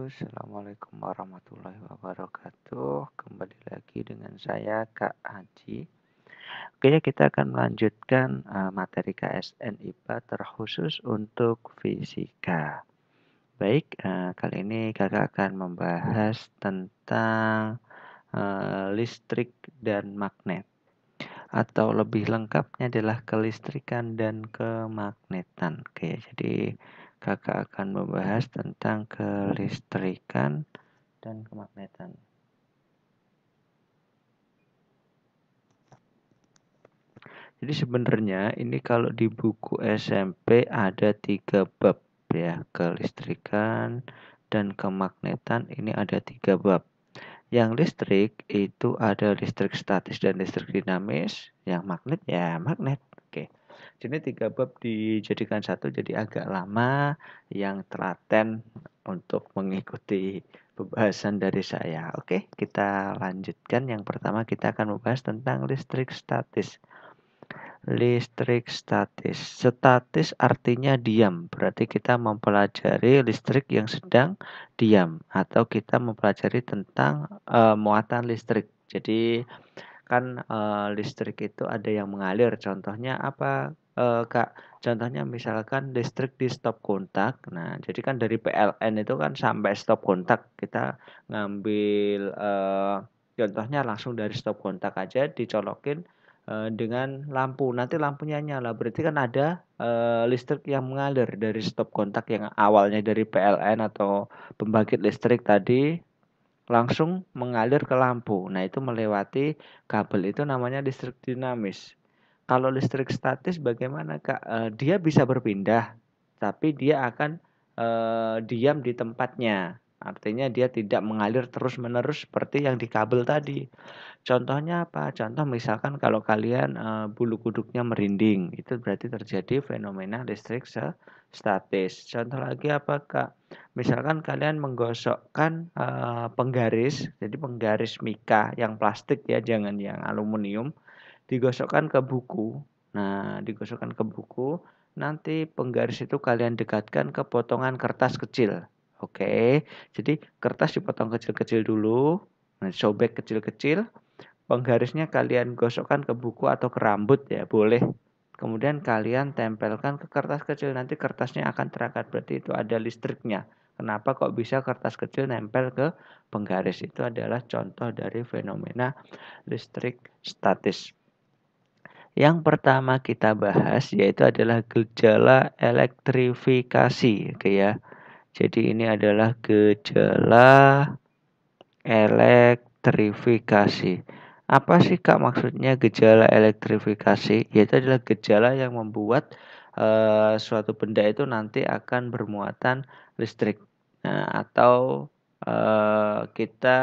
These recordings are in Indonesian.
Assalamualaikum warahmatullahi wabarakatuh. Kembali lagi dengan saya Kak Haji. Oke, kita akan melanjutkan materi KSN IPA terkhusus untuk fisika. Baik, kali ini Kakak akan membahas tentang listrik dan magnet, atau lebih lengkapnya adalah kelistrikan dan kemagnetan. Oke, jadi Kakak akan membahas tentang kelistrikan dan kemagnetan. Jadi sebenarnya ini kalau di buku SMP ada 3 bab ya, kelistrikan dan kemagnetan ini ada 3 bab. Yang listrik itu ada listrik statis dan listrik dinamis, yang magnet ya magnet. Oke. Jadi 3 bab dijadikan satu, jadi agak lama yang telaten untuk mengikuti pembahasan dari saya. Oke, kita lanjutkan. Yang pertama kita akan membahas tentang listrik statis. Listrik statis. Statis artinya diam. Berarti kita mempelajari listrik yang sedang diam, atau kita mempelajari tentang muatan listrik. Jadi kan listrik itu ada yang mengalir. Contohnya apa, Kak? Contohnya misalkan listrik di stop kontak. Nah, jadi kan dari PLN itu kan sampai stop kontak kita ngambil contohnya langsung dari stop kontak aja dicolokin dengan lampu. Nanti lampunya nyala. Berarti kan ada listrik yang mengalir dari stop kontak yang awalnya dari PLN atau pembangkit listrik tadi langsung mengalir ke lampu. Nah, itu melewati kabel, itu namanya listrik dinamis. Kalau listrik statis bagaimana, Kak? Dia bisa berpindah, tapi dia akan diam di tempatnya. Artinya dia tidak mengalir terus-menerus seperti yang di kabel tadi. Contohnya apa? Contoh misalkan kalau kalian bulu kuduknya merinding, itu berarti terjadi fenomena listrik statis. Contoh lagi apa, Kak? Misalkan kalian menggosokkan penggaris, jadi penggaris mika yang plastik ya, jangan yang aluminium, digosokkan ke buku. Nah, digosokkan ke buku, nanti penggaris itu kalian dekatkan ke potongan kertas kecil. Oke, jadi kertas dipotong kecil-kecil dulu, nah, sobek kecil-kecil. Penggarisnya kalian gosokkan ke buku atau ke rambut ya, boleh. Kemudian kalian tempelkan ke kertas kecil, nanti kertasnya akan terangkat, berarti itu ada listriknya. Kenapa kok bisa kertas kecil nempel ke penggaris? Itu adalah contoh dari fenomena listrik statis. Yang pertama kita bahas yaitu adalah gejala elektrifikasi, oke ya. Jadi ini adalah gejala elektrifikasi. Apa sih Kak maksudnya gejala elektrifikasi? Yaitu adalah gejala yang membuat suatu benda itu nanti akan bermuatan listrik. Nah, atau kita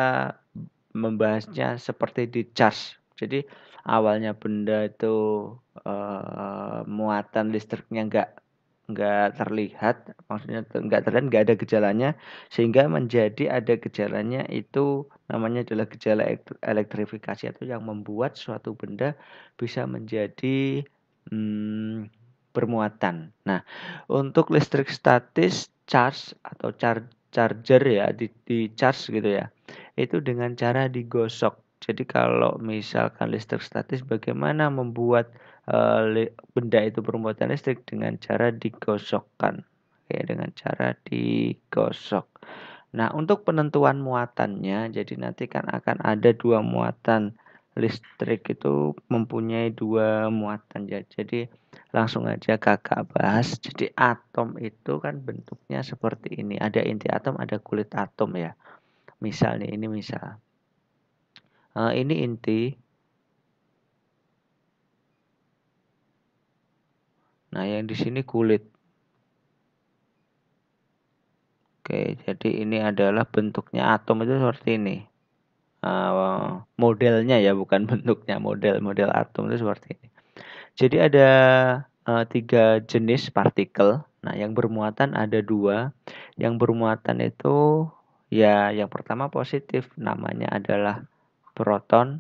membahasnya seperti di charge. Jadi awalnya benda itu muatan listriknya nggak terlihat, maksudnya nggak terlihat, nggak ada gejalanya, sehingga menjadi ada gejalanya, itu namanya adalah gejala elektrifikasi, atau yang membuat suatu benda bisa menjadi bermuatan. Nah, untuk listrik statis charge atau charger ya, di charge gitu ya, itu dengan cara digosok. Jadi kalau misalkan listrik statis, bagaimana membuat benda itu bermuatan listrik? Dengan cara digosokkan. Oke, dengan cara digosok. Nah, untuk penentuan muatannya, jadi nanti kan akan ada 2 muatan. Listrik itu mempunyai 2 muatan ya. Jadi langsung aja Kakak bahas. Jadi atom itu kan bentuknya seperti ini. Ada inti atom, ada kulit atom ya. Misal nih, ini misal. Ini inti. Nah, yang di sini kulit. Oke, jadi ini adalah bentuknya atom itu seperti ini. Modelnya ya, bukan bentuknya, model atom itu seperti ini. Jadi ada 3 jenis partikel. Nah, yang bermuatan ada 2. Yang bermuatan itu ya, yang pertama positif, namanya adalah proton.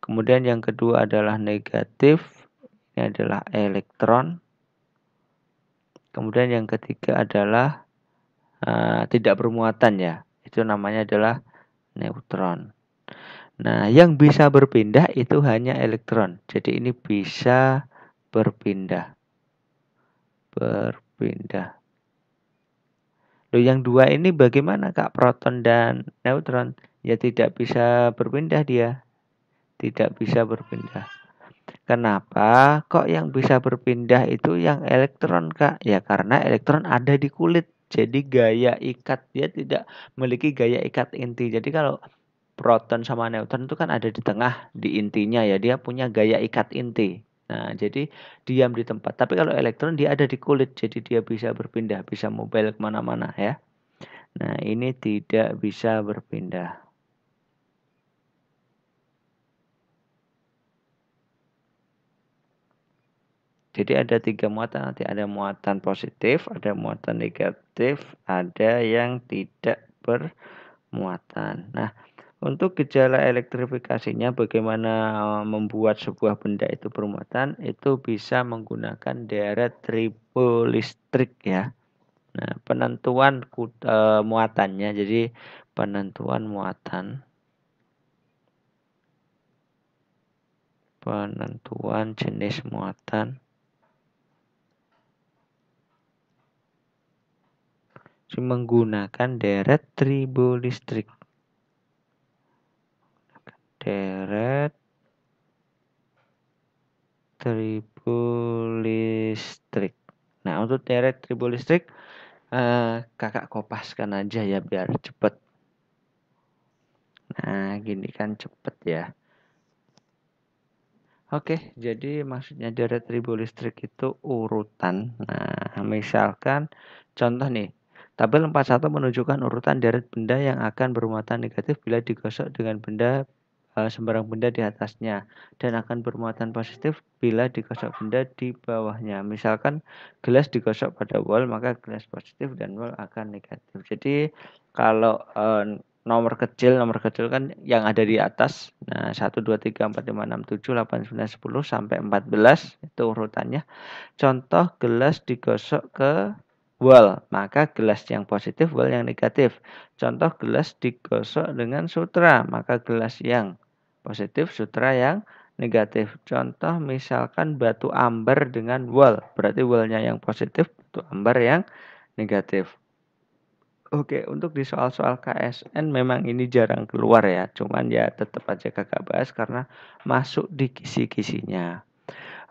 Kemudian yang kedua adalah negatif, ini adalah elektron. Kemudian yang ketiga adalah tidak bermuatan ya. Itu namanya adalah neutron. Nah, yang bisa berpindah itu hanya elektron. Jadi ini bisa berpindah. Berpindah. Loh, yang dua ini bagaimana Kak? Proton dan neutron? Ya tidak bisa berpindah dia. Tidak bisa berpindah. Kenapa? Kok yang bisa berpindah itu yang elektron, Kak? Ya karena elektron ada di kulit. Jadi gaya ikat dia tidak memiliki gaya ikat inti. Jadi kalau proton sama neutron itu kan ada di tengah, di intinya ya. Dia punya gaya ikat inti. Nah, jadi diam di tempat. Tapi kalau elektron dia ada di kulit. Jadi dia bisa berpindah, bisa mobile kemana-mana ya. Nah, ini tidak bisa berpindah. Jadi ada tiga muatan, nanti ada muatan positif, ada muatan negatif, ada yang tidak bermuatan. Nah, untuk gejala elektrifikasinya bagaimana membuat sebuah benda itu bermuatan, itu bisa menggunakan deret tribolistrik ya. Nah, penentuan muatannya, jadi penentuan jenis muatan menggunakan deret tribolistrik. Deret tribolistrik. Nah, untuk deret tribolistrik kakak kopaskan aja ya biar cepet. Nah, gini kan cepet ya. Oke, jadi maksudnya deret tribolistrik itu urutan. Nah, misalkan contoh nih, tabel 41 menunjukkan urutan deret benda yang akan bermuatan negatif bila digosok dengan benda sembarang benda di atasnya dan akan bermuatan positif bila digosok benda di bawahnya. Misalkan gelas digosok pada wall, maka gelas positif dan wall akan negatif. Jadi kalau nomor kecil kan yang ada di atas. Nah, 1, 2, 3, 4, 5, 6, 7, 8, 9, 10 sampai 14 itu urutannya. Contoh gelas digosok ke wall, maka gelas yang positif, wall yang negatif. Contoh gelas digosok dengan sutra, maka gelas yang positif, sutra yang negatif. Contoh misalkan batu amber dengan wall, berarti wallnya yang positif, batu amber yang negatif. Oke, untuk di soal-soal KSN memang ini jarang keluar ya, cuman ya tetap aja kakak bahas karena masuk di kisi-kisinya.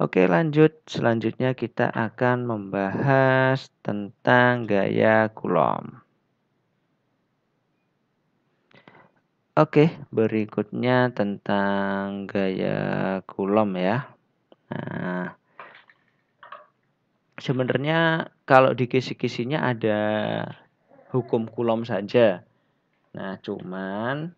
Oke, lanjut. Selanjutnya kita akan membahas tentang gaya Coulomb. Oke, berikutnya tentang gaya Coulomb ya. Nah, sebenarnya kalau di kisi-kisinya ada hukum Coulomb saja. Nah, cuman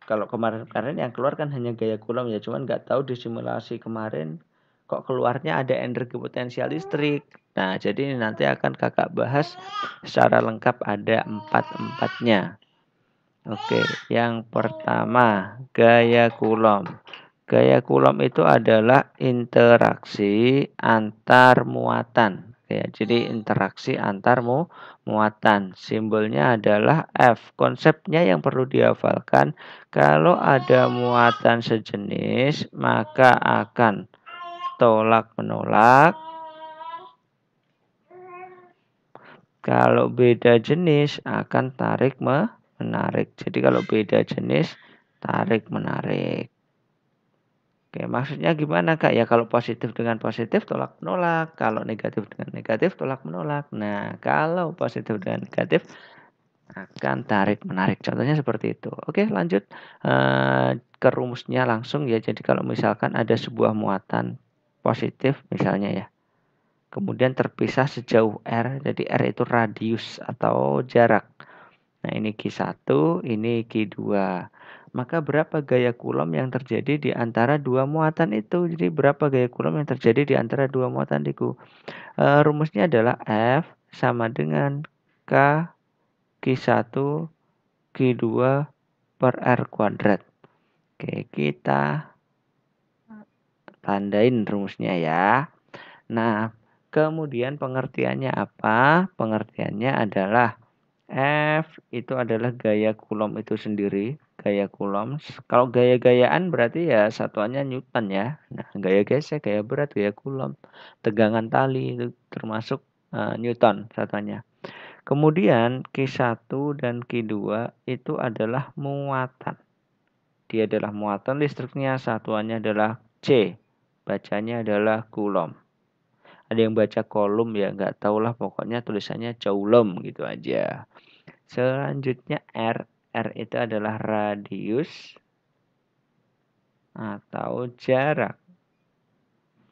kalau kemarin-kemarin yang keluar kan hanya gaya Coulomb ya, cuman nggak tahu di simulasi kemarin kok keluarnya ada energi potensial listrik. Nah, jadi ini nanti akan kakak bahas secara lengkap, ada empat-empatnya. Oke, yang pertama gaya Coulomb. Gaya Coulomb itu adalah interaksi antar muatan. Ya, jadi interaksi antar muatan. Simbolnya adalah F. Konsepnya yang perlu dihafalkan, kalau ada muatan sejenis, maka akan tolak-menolak. Kalau beda jenis akan tarik-menarik. Jadi kalau beda jenis, tarik-menarik. Oke, maksudnya gimana Kak? Ya kalau positif dengan positif tolak menolak, kalau negatif dengan negatif tolak menolak. Nah, kalau positif dengan negatif akan tarik menarik. Contohnya seperti itu. Oke, lanjut ke rumusnya langsung ya. Jadi kalau misalkan ada sebuah muatan positif misalnya ya, kemudian terpisah sejauh R. Jadi R itu radius atau jarak. Nah, ini Q1, ini Q2. Maka berapa gaya Coulomb yang terjadi di antara dua muatan itu? Jadi berapa gaya Coulomb yang terjadi di antara dua muatan itu? Rumusnya adalah F sama dengan K Q1 Q2 per R kuadrat. Oke, kita tandain rumusnya ya. Nah, Kemudian pengertiannya apa? Pengertiannya adalah F itu adalah gaya Coulomb itu sendiri, gaya Coulomb. Kalau gaya-gayaan berarti ya satuannya Newton ya. Nah, gaya gesek, gaya berat, gaya Coulomb, tegangan tali itu termasuk Newton satuannya. Kemudian Q1 dan Q2 itu adalah muatan. Dia adalah muatan listriknya, satuannya adalah C. Bacanya adalah Coulomb. Ada yang baca kolom ya, nggak tahulah pokoknya tulisannya Coulomb gitu aja. Selanjutnya R. R itu adalah radius atau jarak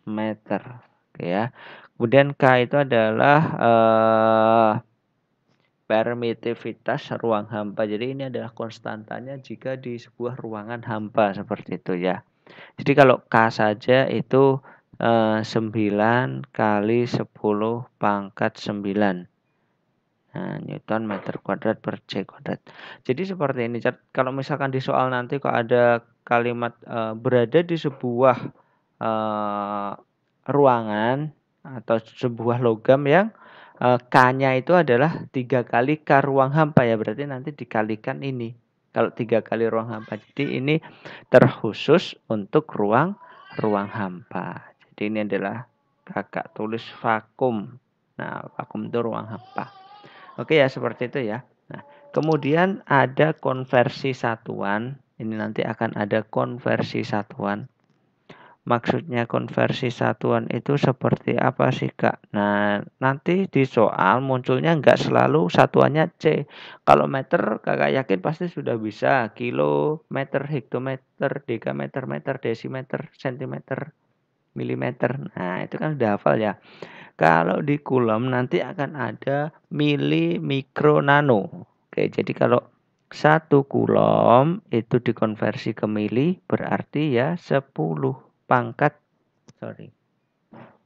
meter. Oke ya. Kemudian K itu adalah permitivitas ruang hampa. Jadi ini adalah konstantanya jika di sebuah ruangan hampa seperti itu ya. Jadi kalau K saja itu 9 kali 10 pangkat 9. Nah, Newton meter kuadrat per C kuadrat. Jadi seperti ini. Kalau misalkan di soal nanti kok ada kalimat berada di sebuah ruangan atau sebuah logam yang K-nya itu adalah 3 kali K ruang hampa ya. Berarti nanti dikalikan ini. Kalau 3 kali ruang hampa. Jadi ini terkhusus untuk ruang hampa. Jadi ini adalah kakak tulis vakum. Nah, vakum itu ruang hampa. Oke ya, seperti itu ya. Nah, kemudian ada konversi satuan. Ini nanti akan ada konversi satuan. Maksudnya konversi satuan itu seperti apa sih, Kak? Nah, nanti di soal munculnya nggak selalu satuannya C. Kalau meter, Kakak yakin pasti sudah bisa. Kilo, meter, hektometer, dekameter, meter, desimeter, sentimeter, milimeter. Nah, itu kan sudah hafal ya. Kalau di Coulomb nanti akan ada mili, mikro, nano. Oke, jadi kalau 1 Coulomb itu dikonversi ke mili berarti ya 10 pangkat, sorry,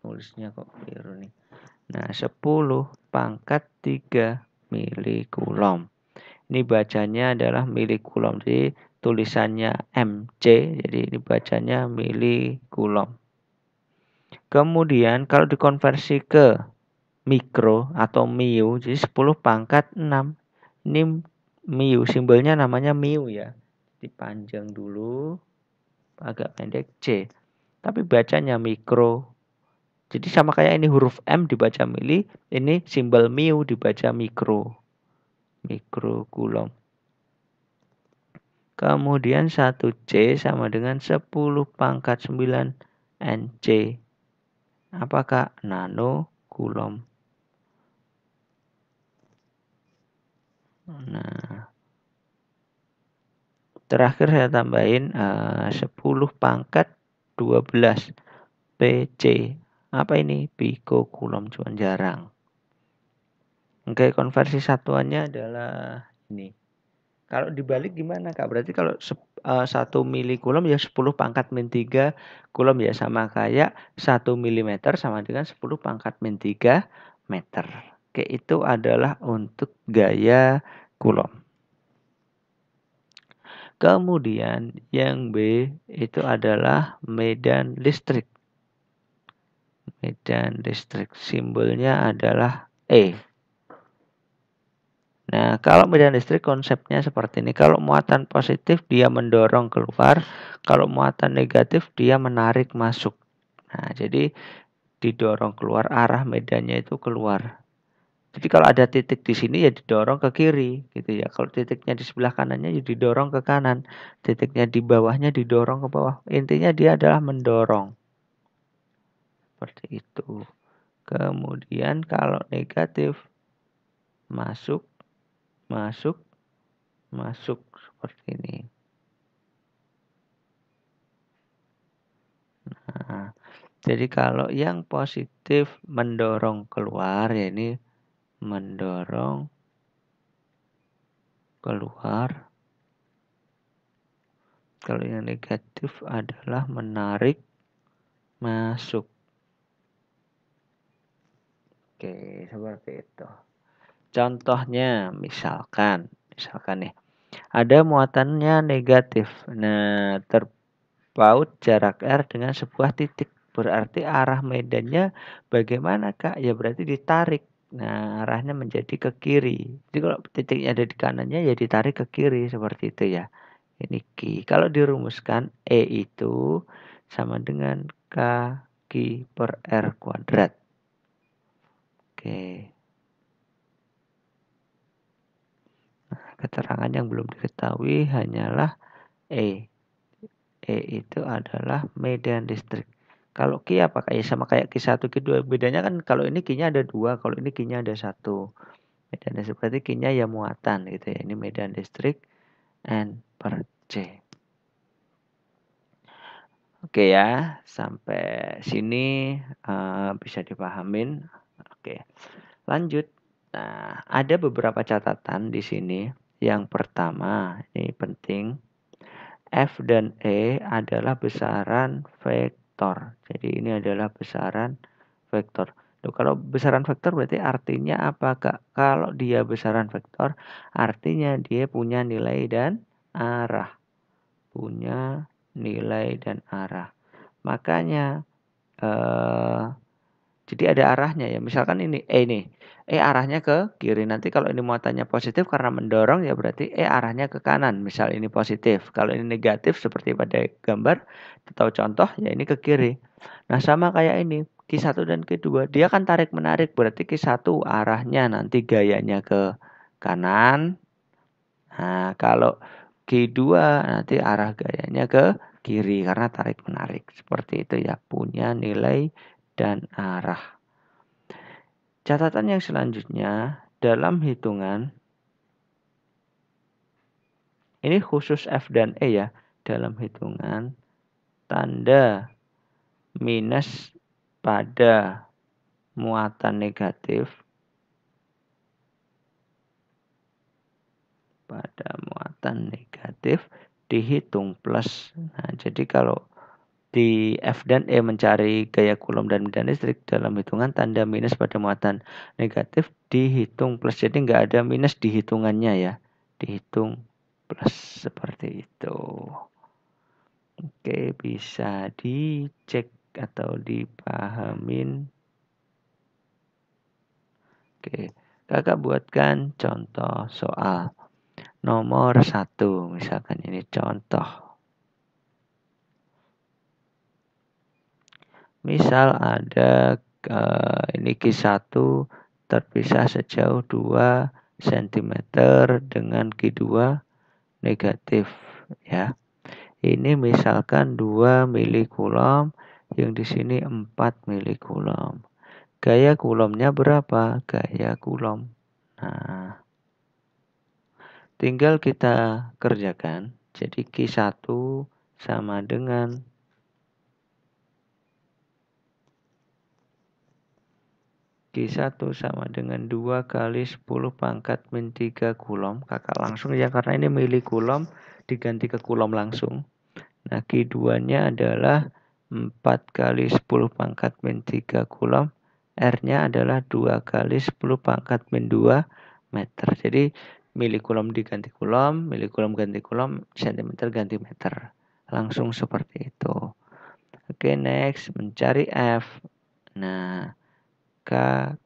tulisnya kok keliru nih. Nah, 10 pangkat 3 mili Coulomb. Ini bacanya adalah mili Coulomb. Jadi tulisannya MC, jadi ini bacanya mili Coulomb. Kemudian kalau dikonversi ke mikro atau miu, jadi 10 pangkat 6. Ini miu, simbolnya namanya miu ya. Dipanjang dulu, agak pendek C. Tapi bacanya mikro. Jadi sama kayak ini huruf M dibaca mili, ini simbol miu dibaca mikro. Mikro Coulomb. Kemudian 1C sama dengan 10 pangkat 9 NC. Apakah nano Coulomb? Nah, terakhir saya tambahin 10 pangkat 12 PC. Apa ini? Pico Coulomb, cuman jarang. Oke, konversi satuannya adalah ini. Kalau dibalik gimana, Kak? Berarti kalau 1 mili Coulomb ya 10 pangkat min 3 Coulomb ya, sama kayak 1 milimeter sama dengan 10 pangkat min 3 meter. Oke, itu adalah untuk gaya Coulomb. Kemudian yang B itu adalah medan listrik. Medan listrik simbolnya adalah E. Nah, kalau medan listrik konsepnya seperti ini. Kalau muatan positif dia mendorong keluar, kalau muatan negatif dia menarik masuk. Nah, jadi didorong keluar, arah medannya itu keluar. Jadi kalau ada titik di sini ya didorong ke kiri gitu ya. Kalau titiknya di sebelah kanannya ya didorong ke kanan. Titiknya di bawahnya didorong ke bawah. Intinya dia adalah mendorong. Seperti itu. Kemudian kalau negatif masuk, masuk, masuk seperti ini. Nah, jadi kalau yang positif mendorong keluar ya ini mendorong keluar. Kalau yang negatif adalah menarik masuk. Oke, seperti itu. Contohnya misalkan nih ada muatannya negatif. Nah, terpaut jarak R dengan sebuah titik. Berarti arah medannya bagaimana, Kak? Ya berarti ditarik. Nah, arahnya menjadi ke kiri. Jadi kalau titiknya ada di kanannya ya ditarik ke kiri seperti itu ya. Ini Q. Kalau dirumuskan E itu sama dengan K Q per R kuadrat. Oke. Nah, keterangan yang belum diketahui hanyalah E. E itu adalah medan listrik. Kalau Q apa? Kayak sama kayak Q1, Q2. Bedanya kan kalau ini Q-nya ada 2, kalau ini Q-nya ada 1. Medan listrik berarti Q-nya ya muatan gitu ya. Ini medan listrik N per C. Oke ya, sampai sini bisa dipahamin. Oke, lanjut. Nah, ada beberapa catatan di sini. Yang pertama, ini penting. F dan E adalah besaran vektor. Jadi ini adalah besaran vektor. Loh, kalau besaran vektor berarti artinya apa, Kak? Kalau dia besaran vektor, artinya dia punya nilai dan arah. Punya nilai dan arah. Makanya jadi ada arahnya ya. Misalkan ini E nih. E arahnya ke kiri. Nanti kalau ini muatannya positif karena mendorong ya berarti E arahnya ke kanan. Misal ini positif. Kalau ini negatif seperti pada gambar atau contoh ya ini ke kiri. Nah, sama kayak ini. Q1 dan Q2 dia kan tarik menarik. Berarti Q1 arahnya nanti gayanya ke kanan. Nah, kalau Q2 nanti arah gayanya ke kiri karena tarik menarik. Seperti itu ya. Punya nilai dan arah. Catatan yang selanjutnya dalam hitungan ini khusus F dan E ya. Dalam hitungan tanda minus pada muatan negatif dihitung plus. Nah, jadi kalau di F dan E mencari gaya Coulomb dan medan listrik dalam hitungan tanda minus pada muatan negatif dihitung plus. Jadi nggak ada minus di hitungannya ya. Dihitung plus seperti itu. Oke, bisa dicek atau dipahamin. Oke, kakak buatkan contoh soal nomor 1. Misalkan ini contoh. Misal ada ini Q1 terpisah sejauh 2 cm dengan Q2 negatif ya. Ini misalkan 2 milicoulomb yang di sini 4 milicoulomb. Gaya coulombnya berapa? Gaya coulomb. Nah, tinggal kita kerjakan. Jadi Q1 sama dengan Q1 sama dengan 2 kali 10 pangkat min 3 coulomb. Kakak langsung ya karena ini milicoulomb diganti ke coulomb langsung. Nah, Q2-nya adalah 4 kali 10 pangkat min 3 coulomb. R-nya adalah 2 kali 10 pangkat min 2 meter. Jadi milicoulomb diganti coulomb, milicoulomb ganti coulomb, centimeter ganti meter. Langsung seperti itu. Oke, next mencari F. Nah, K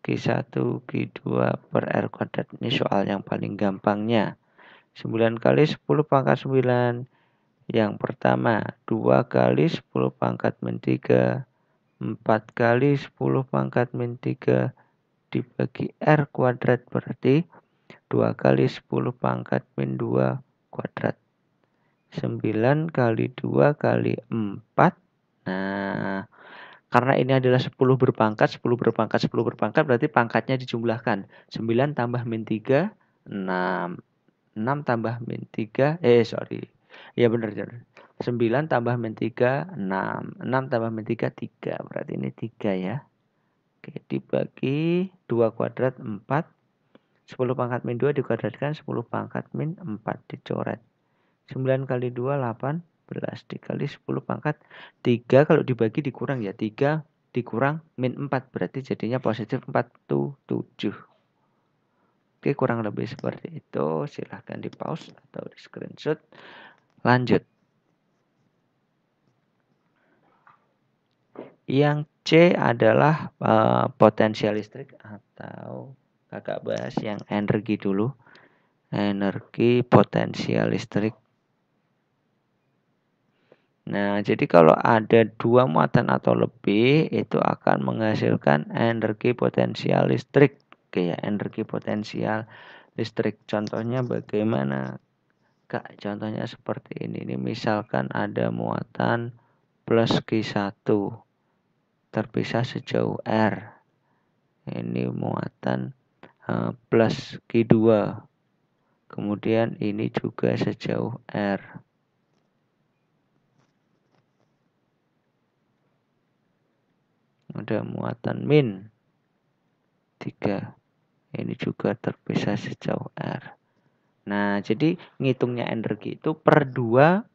Q1 Q2 per R kuadrat. Ini soal yang paling gampangnya. 9 kali 10 pangkat 9. Yang pertama 2 kali 10 pangkat min 3. 4 kali 10 pangkat min 3 dibagi R kuadrat berarti 2 kali 10 pangkat min 2 kuadrat. 9 kali 2 kali 4. Nah, karena ini adalah 10 berpangkat, 10 berpangkat, 10 berpangkat, berarti pangkatnya dijumlahkan. 9 tambah min 3, 6. 6 tambah min 3, ya benar. 9 tambah min 3, 6. 6 tambah min 3, 3. Berarti ini 3 ya. Oke, dibagi 2 kuadrat, 4. 10 pangkat min 2 dikuadratkan, 10 pangkat min 4 dicoret. 9 kali 2, 18. Dikali 10 pangkat 3 kalau dibagi dikurang ya. 3 dikurang min 4 berarti jadinya positif 47. Oke, kurang lebih seperti itu. Silahkan di pause atau di screenshot. Lanjut. Yang C adalah potensial listrik, atau kakak bahas yang energi dulu. Energi potensial listrik. Nah, jadi kalau ada dua muatan atau lebih, itu akan menghasilkan energi potensial listrik. Oke ya, energi potensial listrik. Contohnya bagaimana, Kak? Contohnya seperti ini. Ini misalkan ada muatan plus Q1 terpisah sejauh R. Ini muatan plus Q2. Kemudian ini juga sejauh R. Ada muatan min 3. Ini juga terpisah sejauh R. Nah, jadi ngitungnya energi itu per 2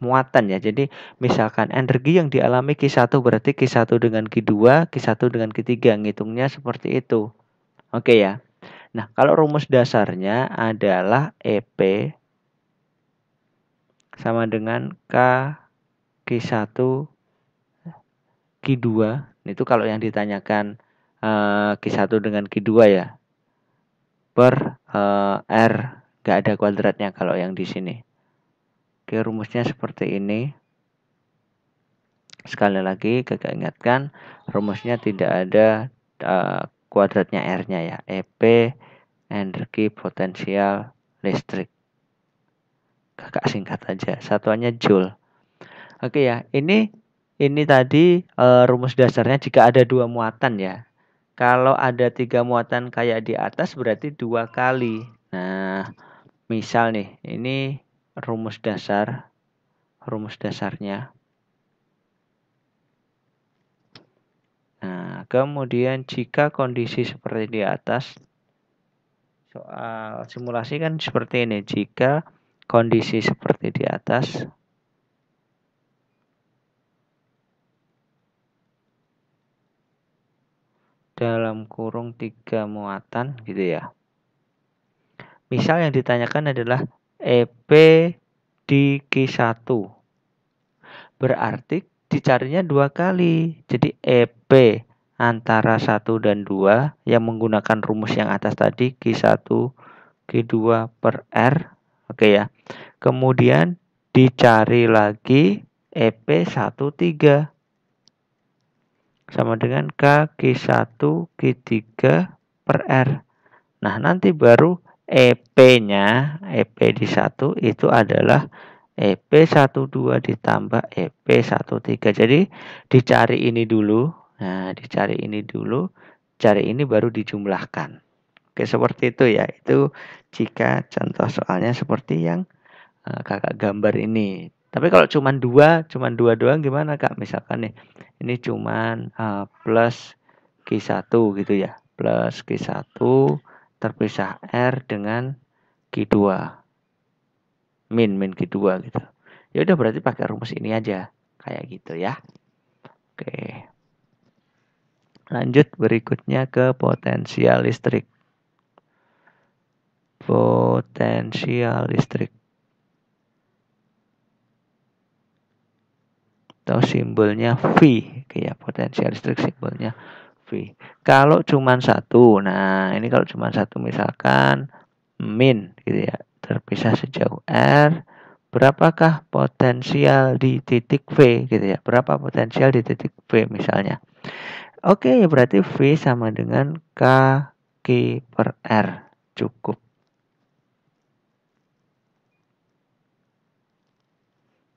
muatan ya. Jadi misalkan energi yang dialami Q1 berarti Q1 dengan Q2, Q1 dengan Q3. Ngitungnya seperti itu. Oke ya. Nah, kalau rumus dasarnya adalah EP sama dengan K Q1 Q2. Itu kalau yang ditanyakan Q1 dengan Q2 ya. Per R, nggak ada kuadratnya kalau yang di sini. Oke, rumusnya seperti ini. Sekali lagi kakak ingatkan, rumusnya tidak ada kuadratnya R-nya ya. EP energi potensial listrik. Kakak singkat aja, satuannya Joule. Oke ya, ini tadi rumus dasarnya jika ada dua muatan ya. Kalau ada 3 muatan kayak di atas berarti 2 kali. Nah, misal nih, ini rumus dasarnya. Nah, kemudian jika kondisi seperti di atas, soal simulasi kan seperti ini. Jika kondisi seperti di atas, dalam kurung 3 muatan gitu ya. Misal yang ditanyakan adalah EP di Q1. Berarti dicarinya 2 kali. Jadi EP antara 1 dan 2 yang menggunakan rumus yang atas tadi Q1 Q2 per R. Oke ya. Kemudian dicari lagi EP 13 sama dengan K Q1 Q3 per R. Nah, nanti baru EP-nya, EP di 1 itu adalah EP12 ditambah EP13. Jadi dicari ini dulu. Nah, dicari ini dulu, cari ini baru dijumlahkan. Oke, seperti itu ya. Itu jika contoh soalnya seperti yang kakak gambar ini. Tapi kalau cuman dua doang gimana kak? Misalkan nih, ini cuman plus Q1 gitu ya. Plus Q1 terpisah R dengan Q2. Min Q2 gitu. Ya udah berarti pakai rumus ini aja. Kayak gitu ya. Oke. Lanjut berikutnya ke potensial listrik. Potensial listrik. Atau simbolnya V. Kayak potensial listrik simbolnya V. Kalau cuma satu, nah ini kalau cuma satu misalkan min gitu ya, terpisah sejauh R, berapakah potensial di titik V gitu ya, berapa potensial di titik V misalnya. Oke, berarti V sama dengan K Q per R, cukup.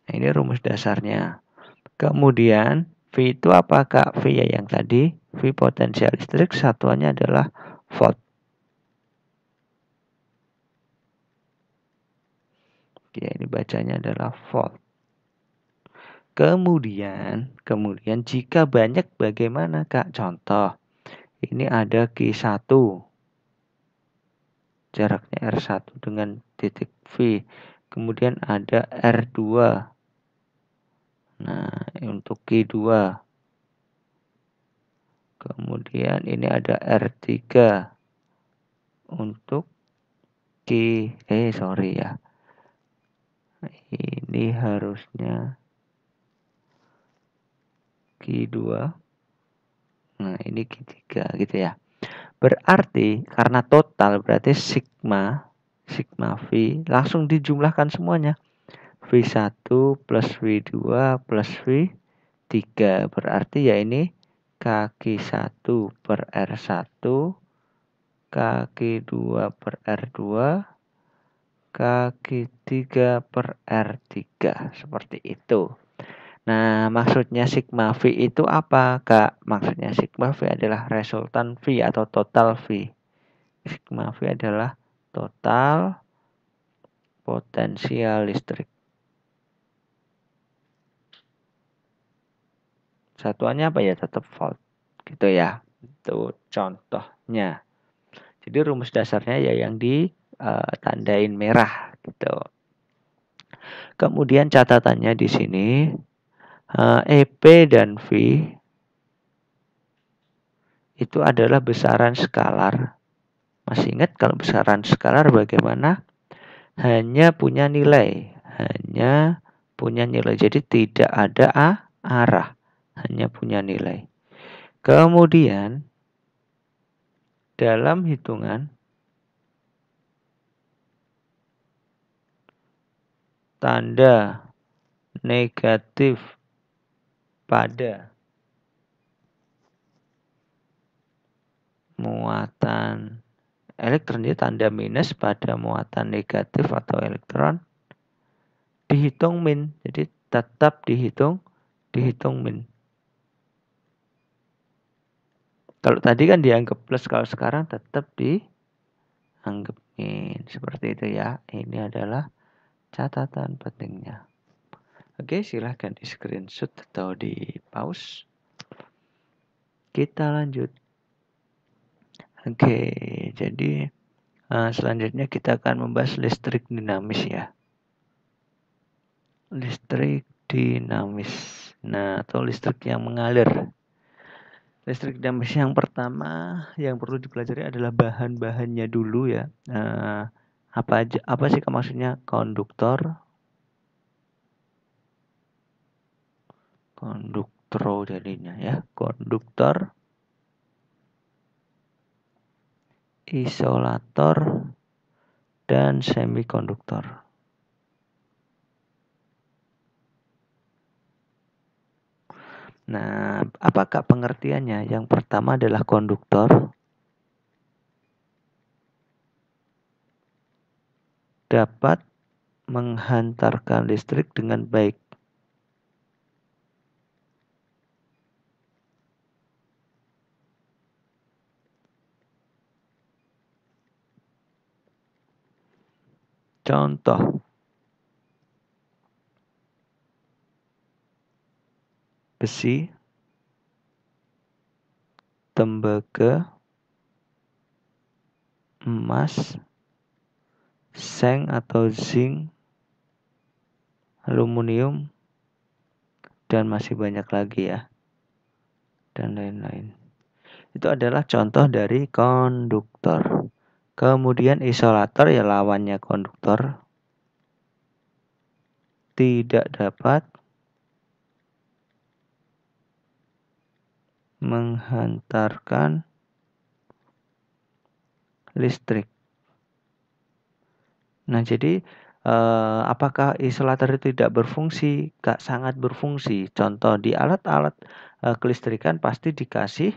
Nah, ini rumus dasarnya. Kemudian V itu apa kak? V ya yang tadi, V potensial listrik satuannya adalah volt. Oke, ini bacanya adalah volt. Kemudian jika banyak bagaimana kak? Contoh, ini ada Q1, jaraknya R1 dengan titik V. Kemudian ada R2. Nah, untuk Q2. Kemudian ini ada R3 untuk sorry ya. Ini harusnya Q2 Nah, ini Q3 gitu ya. Berarti karena total berarti sigma V langsung dijumlahkan semuanya. V1 plus V2 plus V3. Berarti ya ini kaki 1 per R1, kaki 2 per R2, kaki 3 per R3. Seperti itu. Nah, maksudnya sigma V itu apa, Kak? Maksudnya sigma V adalah resultan V atau total V. Sigma V adalah total potensial listrik. Satuannya apa ya? Tetap volt. Gitu ya. Itu contohnya. Jadi rumus dasarnya ya yang ditandain merah gitu. Kemudian catatannya di sini EP dan V itu adalah besaran skalar. Masih ingat kalau besaran skalar bagaimana? Hanya punya nilai. Hanya punya nilai. Jadi tidak ada arah. Hanya punya nilai. Kemudian dalam hitungan tanda negatif pada muatan elektron, jadi tanda minus pada muatan negatif atau elektron dihitung min. Jadi tetap dihitung min. Kalau tadi kan dianggap plus, kalau sekarang tetap dianggap min. Seperti itu ya. Ini adalah catatan pentingnya. Oke, silahkan di screenshot atau di pause. Kita lanjut. Oke, jadi selanjutnya kita akan membahas listrik dinamis ya. Listrik dinamis. Nah, atau listrik yang mengalir. Listrik dinamis yang pertama yang perlu dipelajari adalah bahan-bahannya dulu ya. Apa sih maksudnya? Konduktro jadinya ya. Konduktor, isolator, dan semikonduktor. Nah, apakah pengertiannya? Yang pertama adalah konduktor dapat menghantarkan listrik dengan baik. Contoh, besi, tembaga, emas, seng atau zinc, aluminium, dan masih banyak lagi ya, dan lain-lain. Itu adalah contoh dari konduktor. Kemudian isolator ya lawannya konduktor, tidak dapat menghantarkan listrik. Nah, jadi apakah isolator itu tidak berfungsi? Sangat berfungsi. Contoh di alat-alat kelistrikan pasti dikasih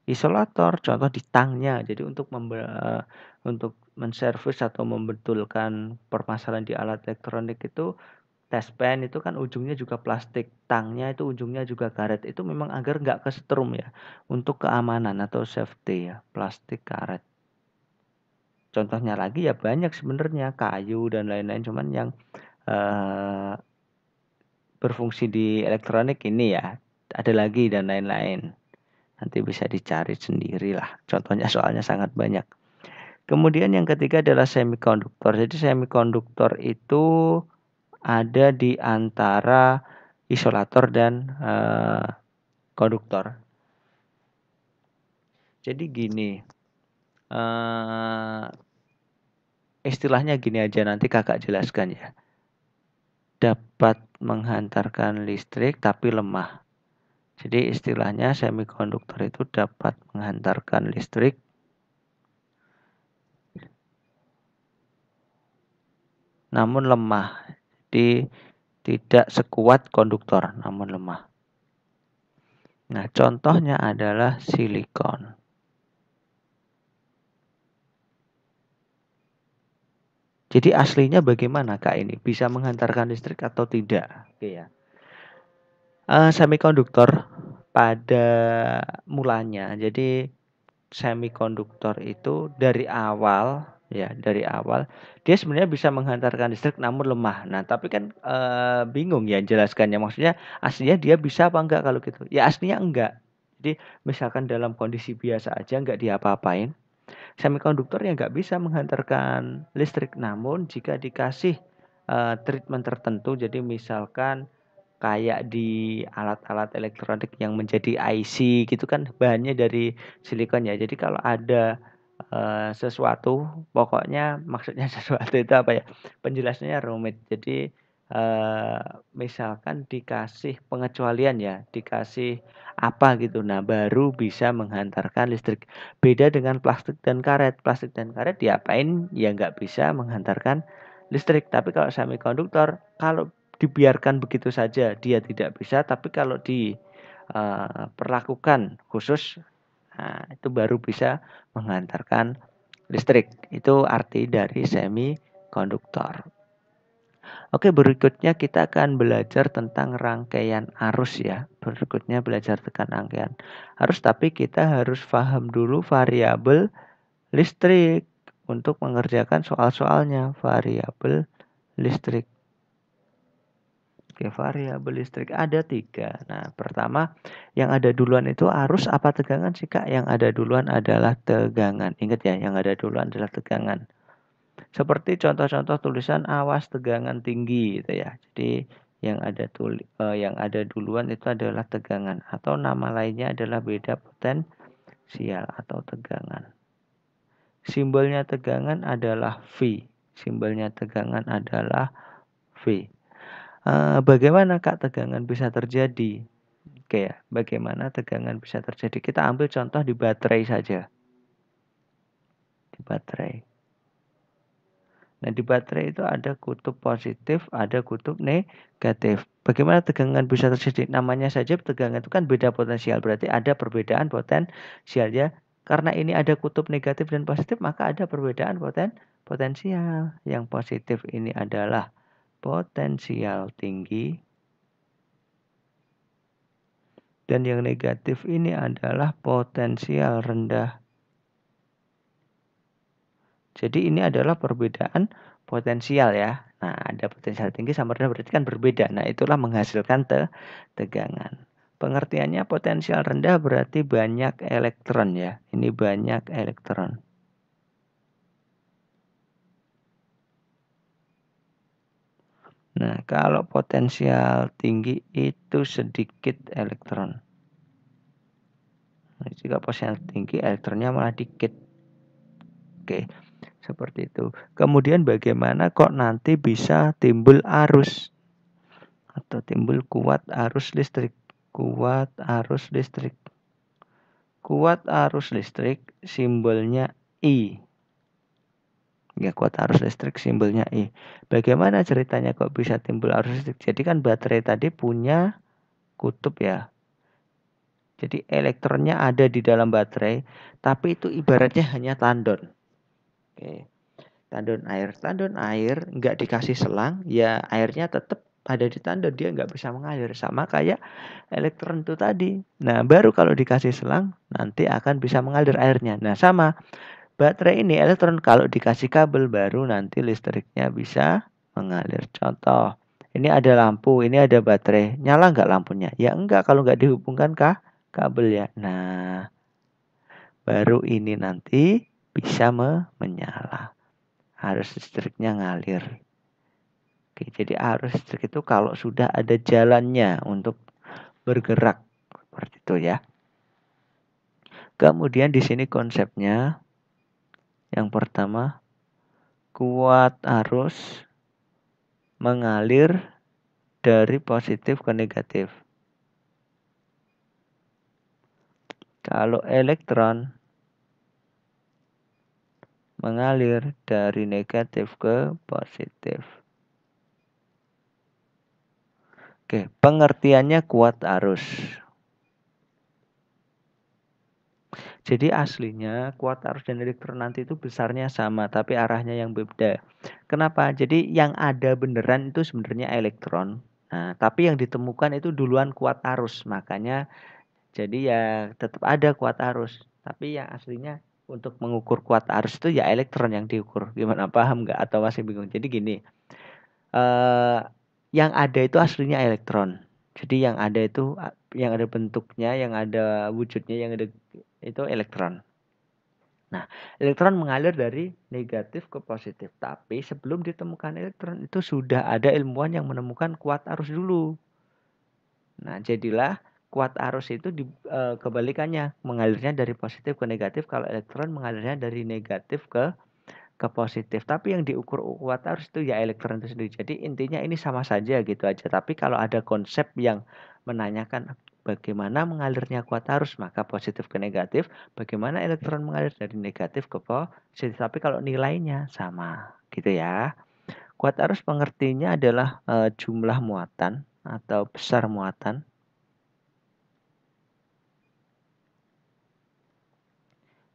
isolator. Contoh di tangnya. Jadi untuk menservis atau membetulkan permasalahan di alat elektronik itu, test pen itu kan ujungnya juga plastik, tangnya itu ujungnya juga karet. Itu memang agar nggak kesetrum ya, untuk keamanan atau safety ya, plastik karet. Contohnya lagi ya banyak sebenarnya, kayu dan lain-lain, cuman yang berfungsi di elektronik ini ya ada lagi dan lain-lain. Nanti bisa dicari sendiri lah. Contohnya soalnya sangat banyak. Kemudian yang ketiga adalah semikonduktor. Jadi semikonduktor itu ada di antara isolator dan konduktor. Jadi gini, istilahnya gini aja, nanti kakak jelaskan ya. Dapat menghantarkan listrik tapi lemah. Jadi istilahnya semikonduktor itu dapat menghantarkan listrik namun lemah. Jadi tidak sekuat konduktor namun lemah. Nah, contohnya adalah silikon. Jadi aslinya bagaimana Kak ini? Bisa menghantarkan listrik atau tidak? Oke ya. Semikonduktor pada mulanya. Jadi semikonduktor itu dari awal dia sebenarnya bisa menghantarkan listrik namun lemah. Nah, tapi kan bingung ya jelaskannya. Maksudnya aslinya dia bisa apa enggak kalau gitu? Ya aslinya enggak. Jadi misalkan dalam kondisi biasa aja enggak diapa-apain, semikonduktor yang nggak bisa menghantarkan listrik. Namun jika dikasih treatment tertentu, jadi misalkan kayak di alat-alat elektronik yang menjadi IC gitu kan bahannya dari silikon ya. Jadi kalau ada sesuatu, pokoknya maksudnya sesuatu itu apa ya? Penjelasannya rumit. Jadi misalkan dikasih pengecualian ya, dikasih apa gitu. Nah, baru bisa menghantarkan listrik. Beda dengan plastik dan karet. Plastik dan karet diapain ya nggak bisa menghantarkan listrik. Tapi kalau semikonduktor, kalau dibiarkan begitu saja dia tidak bisa, tapi kalau diperlakukan khusus, nah, itu baru bisa menghantarkan listrik. Itu arti dari semikonduktor. Oke, berikutnya kita akan belajar tentang rangkaian arus ya. Berikutnya belajar tentang rangkaian arus, tapi kita harus paham dulu variabel listrik untuk mengerjakan soal-soalnya. Variabel listrik. Oke, variabel listrik ada 3. Nah, pertama yang ada duluan itu arus apa tegangan sih Kak? Yang ada duluan adalah tegangan. Ingat ya, yang ada duluan adalah tegangan. Seperti contoh-contoh tulisan awas tegangan tinggi gitu ya. Jadi yang ada duluan itu adalah tegangan atau nama lainnya adalah beda potensial atau tegangan. Simbolnya tegangan adalah V. Simbolnya tegangan adalah V. Bagaimana Kak tegangan bisa terjadi? Oke ya, bagaimana tegangan bisa terjadi? Kita ambil contoh di baterai saja. Di baterai. Nah, di baterai itu ada kutub positif, ada kutub negatif. Bagaimana tegangan bisa terjadi? Namanya saja tegangan itu kan beda potensial, berarti ada perbedaan potensial ya. Karena ini ada kutub negatif dan positif, maka ada perbedaan potensial. Yang positif ini adalah potensial tinggi, dan yang negatif ini adalah potensial rendah. Jadi ini adalah perbedaan potensial ya. Nah, ada potensial tinggi sama rendah berarti kan berbeda. Nah, itulah menghasilkan tegangan. Pengertiannya potensial rendah berarti banyak elektron ya. Ini banyak elektron. Nah, kalau potensial tinggi itu sedikit elektron. Nah, jika potensial tinggi elektronnya malah dikit. Oke, seperti itu. Kemudian bagaimana kok nanti bisa timbul arus atau timbul kuat arus listrik? Kuat arus listrik. Kuat arus listrik simbolnya I. Ya, kuat arus listrik simbolnya I. Bagaimana ceritanya kok bisa timbul arus listrik? Jadi kan baterai tadi punya kutub ya. Jadi elektronnya ada di dalam baterai, tapi itu ibaratnya hanya tandon. Oke. Tandon air nggak dikasih selang, ya airnya tetap ada di tandon, dia nggak bisa mengalir. Sama kayak elektron itu tadi. Nah, baru kalau dikasih selang, nanti akan bisa mengalir airnya. Nah, sama baterai ini elektron kalau dikasih kabel, baru nanti listriknya bisa mengalir. Contoh, ini ada lampu, ini ada baterai. Nyala nggak lampunya? Ya enggak kalau nggak dihubungkan kabel ya. Nah, baru ini nanti bisa menyala. Arus listriknya ngalir. Oke, jadi arus listrik itu kalau sudah ada jalannya untuk bergerak seperti itu ya. Kemudian di sini konsepnya yang pertama, kuat arus mengalir dari positif ke negatif. Kalau elektron mengalir dari negatif ke positif. Oke, pengertiannya kuat arus. Jadi aslinya kuat arus dan elektron nanti itu besarnya sama, tapi arahnya yang beda. Kenapa? Jadi yang ada beneran itu sebenarnya elektron. Nah, tapi yang ditemukan itu duluan kuat arus. Makanya jadi ya tetap ada kuat arus. Tapi yang aslinya untuk mengukur kuat arus itu ya elektron yang diukur. Gimana, paham nggak atau masih bingung? Jadi gini, eh, yang ada itu aslinya elektron. Jadi yang ada itu yang ada bentuknya, yang ada wujudnya, yang ada itu elektron. Nah, elektron mengalir dari negatif ke positif. Tapi sebelum ditemukan elektron itu sudah ada ilmuwan yang menemukan kuat arus dulu. Nah, jadilah kuat arus itu kebalikannya, mengalirnya dari positif ke negatif. Kalau elektron mengalirnya dari negatif ke positif. Tapi yang diukur kuat arus itu ya elektron itu sendiri. Jadi intinya ini sama saja gitu aja. Tapi kalau ada konsep yang menanyakan bagaimana mengalirnya kuat arus, maka positif ke negatif. Bagaimana elektron mengalir dari negatif ke positif. Tapi kalau nilainya sama gitu ya. Kuat arus pengertiannya adalah jumlah muatan atau besar muatan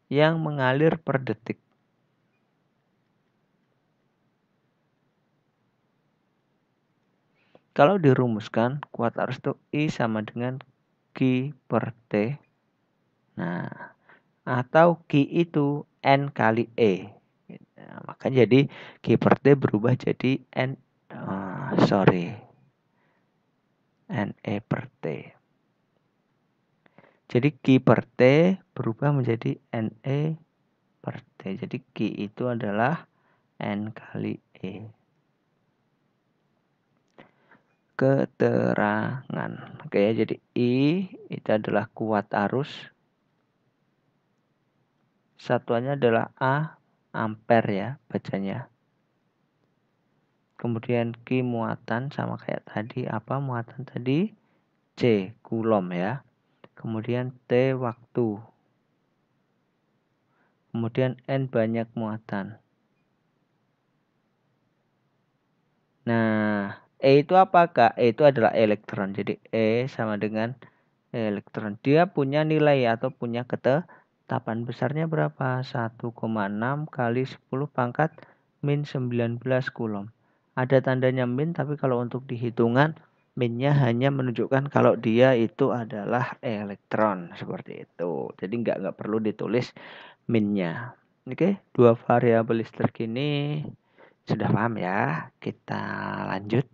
yang mengalir per detik. Kalau dirumuskan, kuat arus itu I sama dengan Q per T. Nah, atau Q itu N kali E. Nah, makanya jadi Q per T berubah jadi NE per T. Jadi Q per T berubah menjadi NE per T. Jadi Q itu adalah N kali E. Keterangan. Oke, jadi I itu adalah kuat arus. Satuannya adalah A, ampere ya bacanya. Kemudian Q muatan sama kayak tadi. Apa muatan tadi? C, kulom ya. Kemudian T waktu. Kemudian N banyak muatan. Nah, E itu apa Kak? E itu adalah elektron. Jadi E sama dengan elektron. Dia punya nilai atau punya ketetapan besarnya berapa? 1,6 kali 10 pangkat min 19 kulom. Ada tandanya min, tapi kalau untuk dihitungan minnya hanya menunjukkan kalau dia itu adalah elektron seperti itu. Jadi nggak perlu ditulis minnya. Oke, dua variabel listrik ini sudah paham ya? Kita lanjut.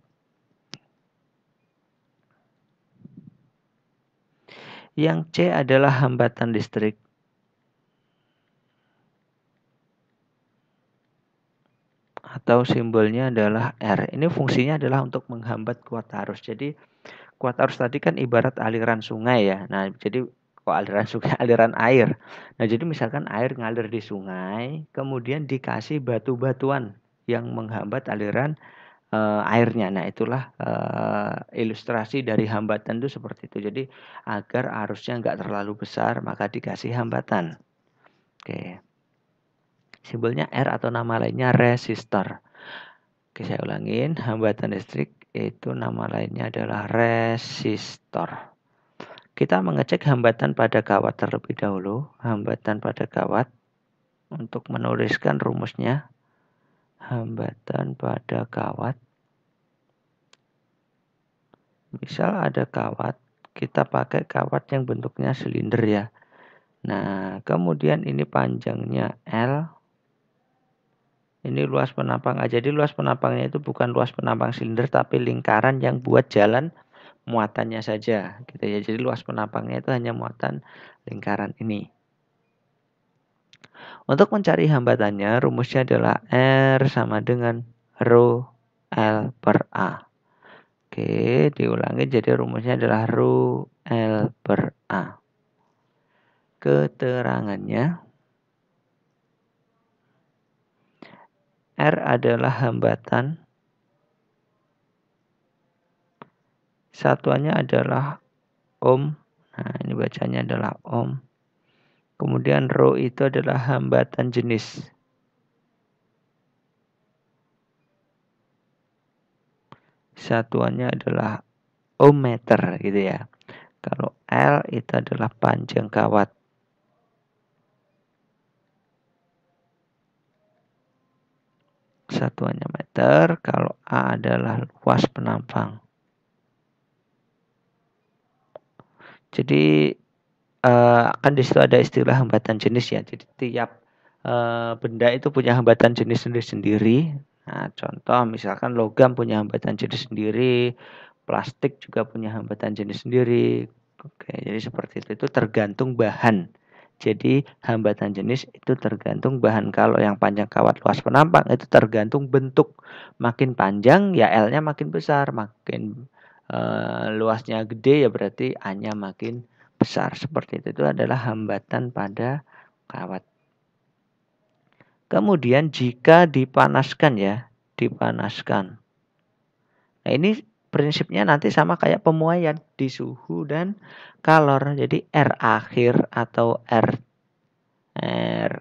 Yang C adalah hambatan listrik. Atau simbolnya adalah R. Ini fungsinya adalah untuk menghambat kuat arus. Jadi kuat arus tadi kan ibarat aliran sungai ya. Nah, jadi kok aliran sungai, aliran air. Nah, jadi misalkan air ngalir di sungai, kemudian dikasih batu-batuan yang menghambat aliran airnya. Nah, itulah ilustrasi dari hambatan itu seperti itu. Jadi agar arusnya nggak terlalu besar, maka dikasih hambatan. Oke. Simbolnya R atau nama lainnya resistor. Oke, saya ulangin. Hambatan listrik itu nama lainnya adalah resistor. Kita mengecek hambatan pada kawat terlebih dahulu. Hambatan pada kawat. Untuk menuliskan rumusnya. Hambatan pada kawat. Misal ada kawat, kita pakai kawat yang bentuknya silinder ya. Nah, kemudian ini panjangnya L. Ini luas penampang aja. Jadi luas penampangnya itu bukan luas penampang silinder, tapi lingkaran yang buat jalan muatannya saja. Gitu ya. Jadi luas penampangnya itu hanya muatan lingkaran ini. Untuk mencari hambatannya, rumusnya adalah R sama dengan rho L per A. Oke, diulangi jadi rumusnya adalah rho L per A. Keterangannya, R adalah hambatan. Satuannya adalah ohm. Nah, ini bacanya adalah ohm. Kemudian rho itu adalah hambatan jenis. Satuannya adalah ohmmeter gitu ya. Kalau L itu adalah panjang kawat. Satuannya meter. Kalau A adalah luas penampang. Jadi kan di situ ada istilah hambatan jenis ya. Jadi tiap benda itu punya hambatan jenis sendiri-sendiri. Nah, contoh misalkan logam punya hambatan jenis sendiri, plastik juga punya hambatan jenis sendiri. Oke, jadi seperti itu. Itu tergantung bahan. Jadi hambatan jenis itu tergantung bahan. Kalau yang panjang kawat luas penampang itu tergantung bentuk. Makin panjang ya L-nya makin besar, makin luasnya gede ya berarti A-nya makin besar. Seperti itu adalah hambatan pada kawat. Kemudian jika dipanaskan ya, dipanaskan. Nah, ini prinsipnya nanti sama kayak pemuaian di suhu dan kalor. Jadi R akhir atau R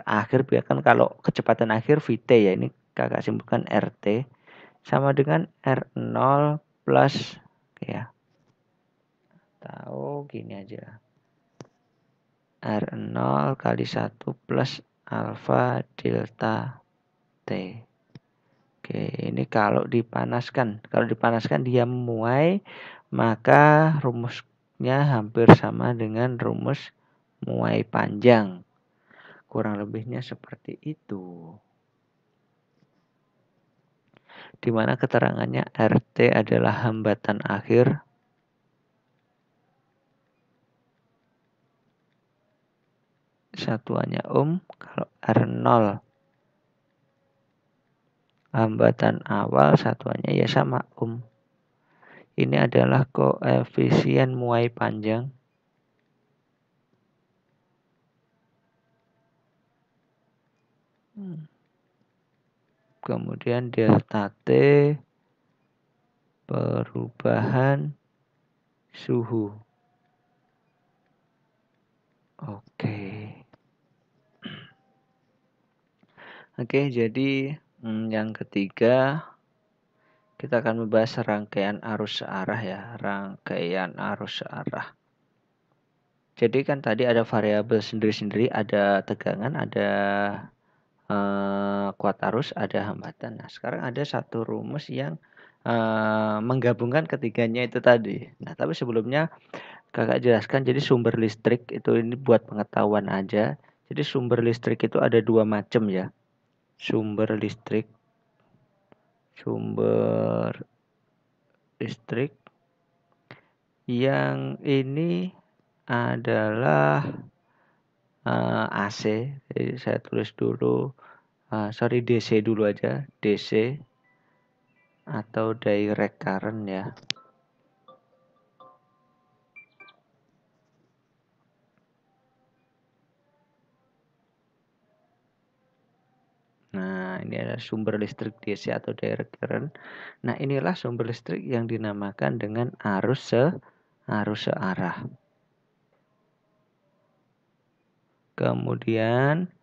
akhir kan kalau kecepatan akhir Vt ya, ini kakak simpulkan RT sama dengan R0 plus ya. Tahu gini aja. R0 kali 1 plus alfa delta T. Oke, ini kalau dipanaskan. Kalau dipanaskan dia memuai, maka rumusnya hampir sama dengan rumus muai panjang. Kurang lebihnya seperti itu. Di mana keterangannya RT adalah hambatan akhir. Satuannya kalau R0 hambatan awal, satuannya ya sama Ini adalah koefisien muai panjang. Kemudian delta T perubahan suhu. Oke. Oke, jadi yang ketiga kita akan membahas rangkaian arus searah ya, rangkaian arus searah. Jadi kan tadi ada variabel sendiri-sendiri, ada tegangan, ada kuat arus, ada hambatan. Nah, sekarang ada satu rumus yang menggabungkan ketiganya itu tadi. Nah, tapi sebelumnya kakak jelaskan, jadi sumber listrik itu ini buat pengetahuan aja. Jadi sumber listrik itu ada dua macam ya. Sumber listrik yang ini adalah AC. Jadi saya tulis dulu, DC dulu aja, DC atau direct current ya. Nah, ini adalah sumber listrik DC atau direct current. Nah, inilah sumber listrik yang dinamakan dengan arus searah. Kemudian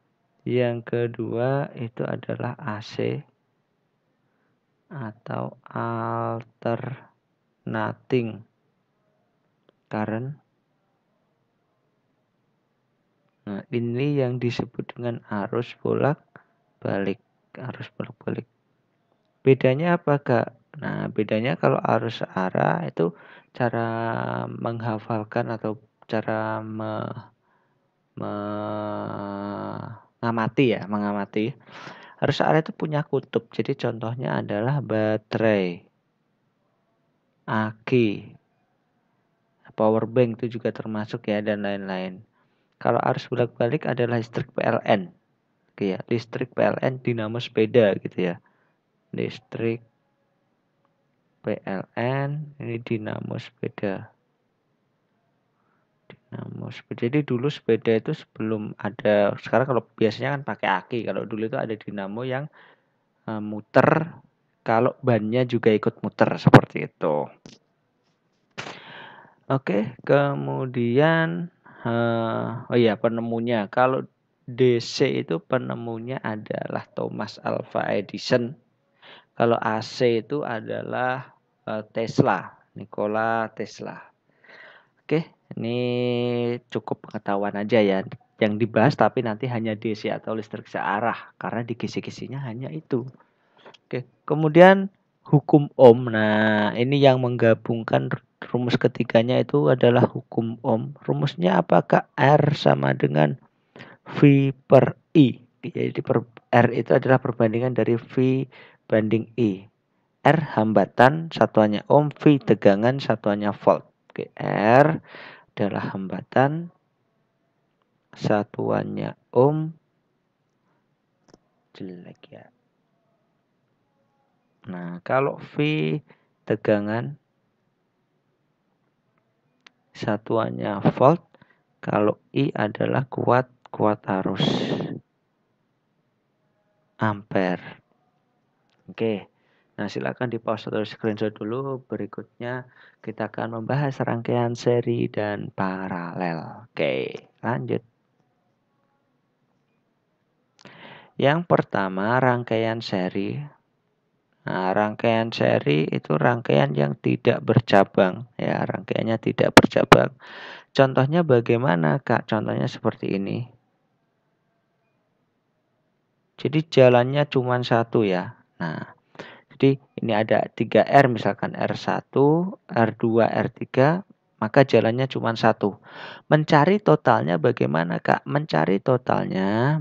yang kedua itu adalah AC atau alternating current. Nah, ini yang disebut dengan arus bolak-balik. Bedanya apa, Kak? Nah, bedanya kalau arus searah itu cara menghafalkan atau cara mengamati. Arus searah itu punya kutub. Jadi contohnya adalah baterai, aki, power bank itu juga termasuk ya, dan lain-lain. Kalau arus bolak-balik adalah listrik PLN. Oke ya, listrik PLN dinamo sepeda gitu ya. Listrik PLN ini dinamo sepeda. Jadi dulu sepeda itu sebelum ada, sekarang kalau biasanya kan pakai aki. Kalau dulu itu ada dinamo yang muter, kalau bannya juga ikut muter seperti itu. Oke, kemudian Oh iya, penemunya. Kalau DC itu penemunya adalah Thomas Alva Edison. Kalau AC itu adalah Tesla, Nikola Tesla. Oke, ini cukup pengetahuan aja ya. Yang dibahas tapi nanti hanya DC atau listrik searah karena di kisi-kisinya hanya itu. Oke, kemudian hukum Ohm. Nah, ini yang menggabungkan rumus ketiganya itu adalah hukum Ohm. Rumusnya apakah R sama dengan V per I? Jadi R itu adalah perbandingan dari V banding I. R hambatan, satuannya ohm, V tegangan, satuannya volt. Oke, R adalah hambatan, satuannya ohm, jelek ya. Nah, kalau V tegangan, satuannya volt. Kalau I adalah kuat arus ampere. Oke. Nah, silakan di pause atau screenshot dulu. Berikutnya kita akan membahas rangkaian seri dan paralel. Oke, lanjut. Yang pertama, rangkaian seri. Nah, rangkaian seri itu rangkaian yang tidak bercabang. Ya, rangkaiannya tidak bercabang. Contohnya bagaimana, Kak? Contohnya seperti ini. Jadi jalannya cuma satu ya. Nah, jadi ini ada 3R, misalkan R1, R2, R3, maka jalannya cuma satu. Mencari totalnya bagaimana, Kak? Mencari totalnya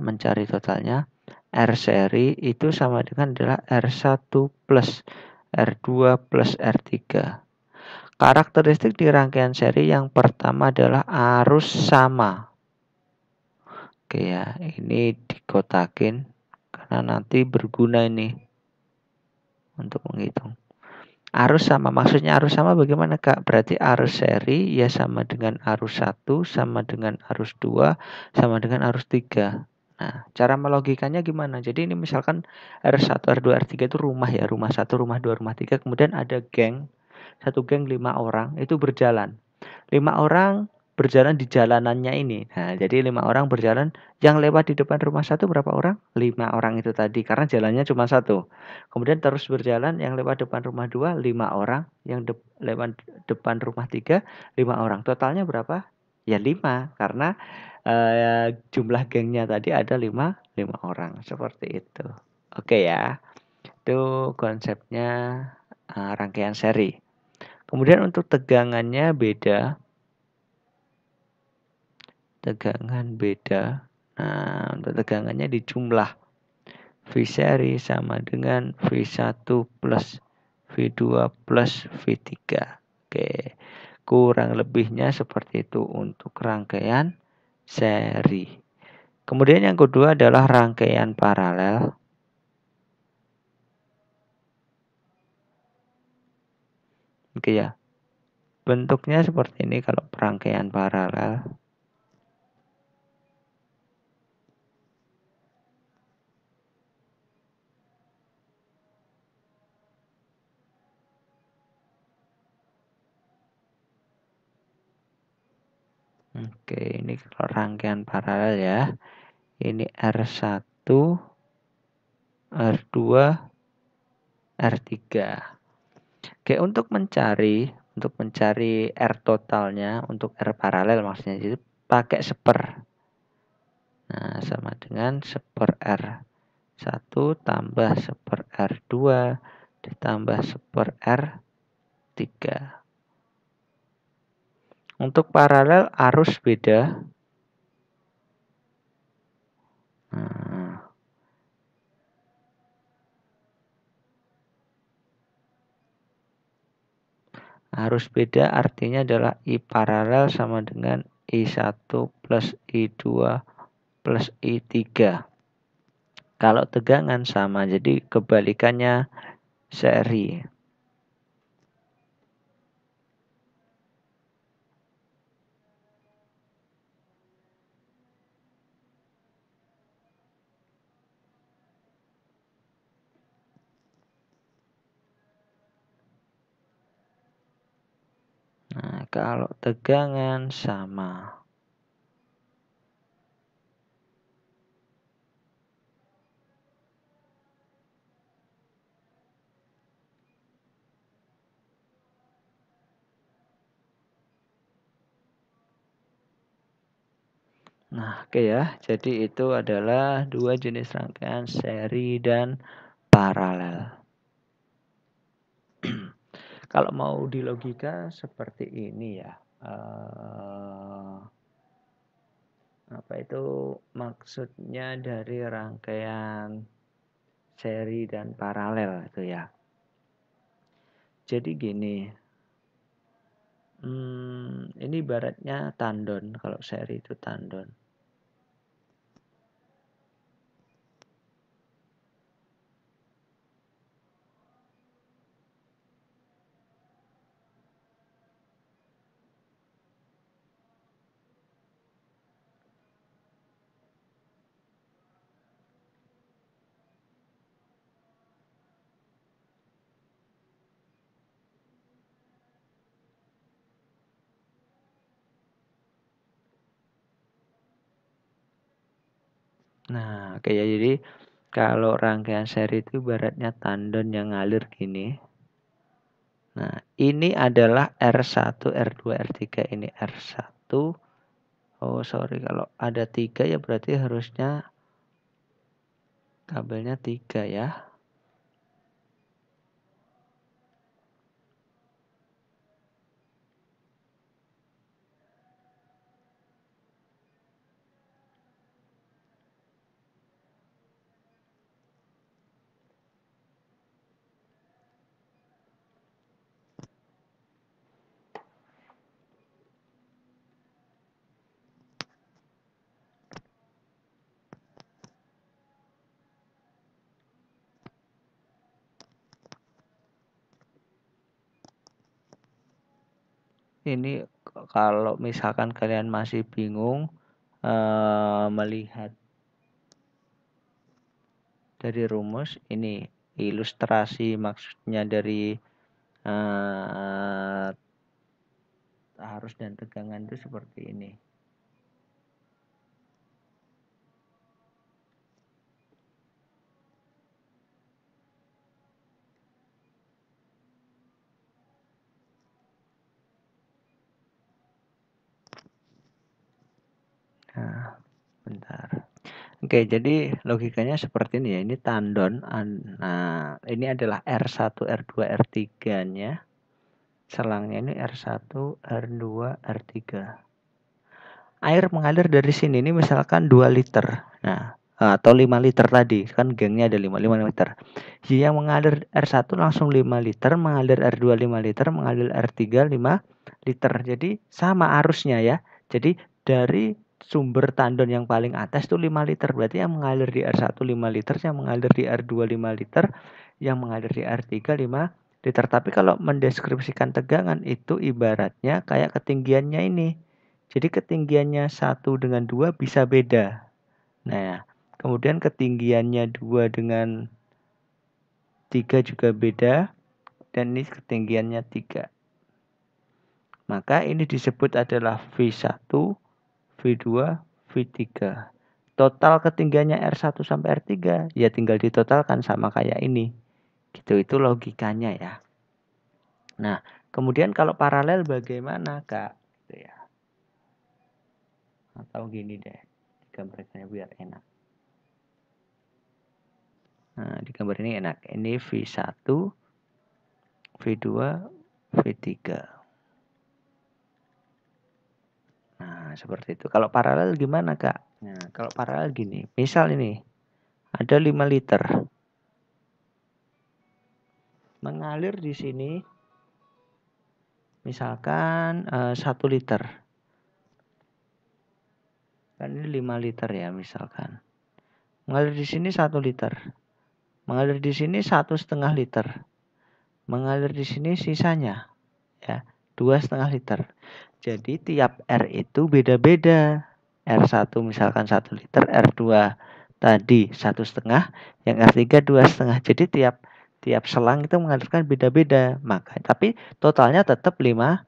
R seri itu sama dengan adalah R1 plus R2 plus R3. Karakteristik di rangkaian seri yang pertama adalah arus sama. Oke ya, ini dikotakin karena nanti berguna ini untuk menghitung. Arus sama, maksudnya arus sama bagaimana, Kak? Berarti arus seri ya sama dengan arus 1, sama dengan arus 2, sama dengan arus 3. Nah, cara melogikanya gimana? Jadi ini misalkan R1, R2, R3 itu rumah ya, rumah 1, rumah 2, rumah 3, kemudian ada geng, satu geng 5 orang itu berjalan. 5 orang berjalan di jalanannya ini. Nah, jadi 5 orang berjalan, yang lewat di depan rumah satu berapa orang? 5 orang itu tadi, karena jalannya cuma satu. Kemudian terus berjalan, yang lewat depan rumah 2, 5 orang. Yang lewat depan rumah 3, 5 orang. Totalnya berapa? Ya 5, karena jumlah gengnya tadi ada 5 orang. Seperti itu. Oke ya, itu konsepnya rangkaian seri. Kemudian untuk tegangannya beda. Tegangan beda. Nah, untuk tegangannya di jumlah. V seri sama dengan V1 plus V2 plus V3. Oke. Kurang lebihnya seperti itu untuk rangkaian seri. Kemudian yang kedua adalah rangkaian paralel. Oke ya. Bentuknya seperti ini kalau rangkaian paralel. Oke, ini kalau rangkaian paralel ya. Ini R1, R2, R3. Oke, untuk mencari R totalnya, untuk R paralel maksudnya itu pakai seper. Nah, sama dengan seper R1 tambah seper R2 ditambah seper R3. Untuk paralel arus beda. Nah, arus beda artinya adalah I paralel sama dengan I1 plus I2 plus I3. Kalau tegangan sama, jadi kebalikannya seri. Nah, kalau tegangan sama. Nah, oke ya. Jadi itu adalah dua jenis rangkaian seri dan paralel. Kalau mau di logika seperti ini ya. Apa itu maksudnya dari rangkaian seri dan paralel itu ya. Jadi gini, ini ibaratnya tandon. Kalau seri itu tandon. Nah, oke ya. Jadi kalau rangkaian seri itu ibaratnya tandon yang ngalir gini. Nah, ini adalah R1, R2, R3. Ini R1. Oh, sorry. Kalau ada 3 ya berarti harusnya kabelnya 3 ya. Ini kalau misalkan kalian masih bingung melihat dari rumus, ini ilustrasi maksudnya dari arus dan tegangan itu seperti ini. Nah, bentar. Oke, jadi logikanya seperti ini ya. Ini tandon. Nah, ini adalah R1, R2, R3-nya. Selangnya ini R1, R2, R3. Air mengalir dari sini ini misalkan 2 liter. Nah, atau 5 liter tadi. Kan gangnya ada 5 liter. Yang mengalir R1 langsung 5 liter, mengalir R2 5 liter, mengalir R3 5 liter. Jadi sama arusnya ya. Jadi dari sumber tandon yang paling atas itu 5 liter. Berarti yang mengalir di R1 5 liter, yang mengalir di R2 5 liter, yang mengalir di R3 5 liter. Tapi kalau mendeskripsikan tegangan itu ibaratnya kayak ketinggiannya ini. Jadi ketinggiannya 1 dengan 2 bisa beda. Nah, kemudian ketinggiannya 2 dengan 3 juga beda. Dan ini ketinggiannya 3. Maka ini disebut adalah V1, V2, V3. Total ketinggiannya R1 sampai R3 ya tinggal ditotalkan sama kayak ini. Gitu, itu logikanya ya. Nah, kemudian kalau paralel bagaimana, Kak? Gitu ya. Atau gini deh, digambarkannya biar enak. Nah, di gambar ini enak. Ini V1, V2, V3. Nah, seperti itu. Kalau paralel gimana, Kak? Nah, kalau paralel gini. Misal ini, ada 5 liter. Mengalir di sini, misalkan 1 liter. Kan ini 5 liter ya, misalkan. Mengalir di sini 1 liter. Mengalir di sini 1,5 liter. Mengalir di sini sisanya ya 2,5 liter. Jadi tiap R itu beda-beda. R1 misalkan 1 liter, R2 tadi 1,5, yang R3 2,5. Jadi tiap selang itu mengalirkan beda-beda. Maka tapi totalnya tetap 5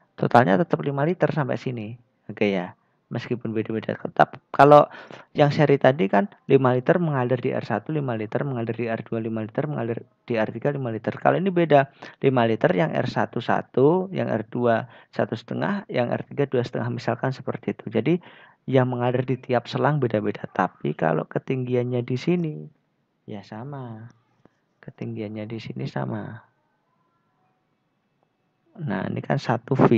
liter sampai sini. Oke ya. Meskipun beda-beda. Tetap kalau yang seri tadi kan 5 liter mengalir di R1, 5 liter mengalir di R2, 5 liter mengalir di R3, 5 liter. Kalau ini beda. 5 liter yang R1 1, yang R2 1,5, yang R3 2,5 misalkan seperti itu. Jadi yang mengalir di tiap selang beda-beda. Tapi kalau ketinggiannya di sini ya sama. Ketinggiannya di sini sama. Nah, ini kan 1V.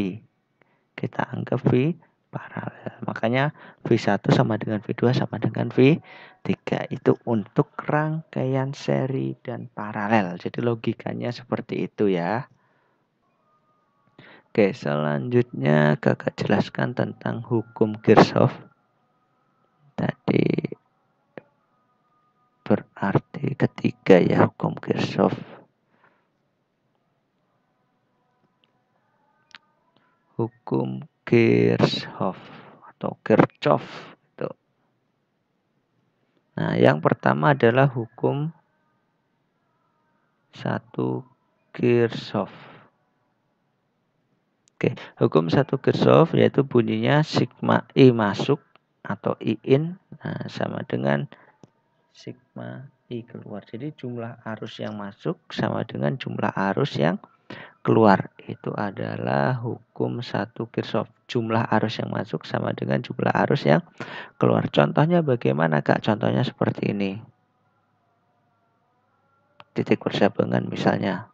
Kita anggap V paralel. Makanya V1 sama dengan V2 sama dengan V3. Itu untuk rangkaian seri dan paralel. Jadi logikanya seperti itu ya. Oke, selanjutnya kakak jelaskan tentang hukum Kirchhoff. Tadi berarti ketiga ya hukum Kirchhoff. Hukum Kirchhoff atau Kirchhoff itu. Nah, yang pertama adalah hukum 1 Kirchhoff. Oke, hukum 1 Kirchhoff yaitu bunyinya sigma I masuk atau I in sama dengan sigma I keluar. Jadi jumlah arus yang masuk sama dengan jumlah arus yang keluar. Itu adalah hukum 1 Kirchhoff. Jumlah arus yang masuk sama dengan jumlah arus yang keluar. Contohnya bagaimana, Kak? Contohnya seperti ini. Titik persabangan misalnya.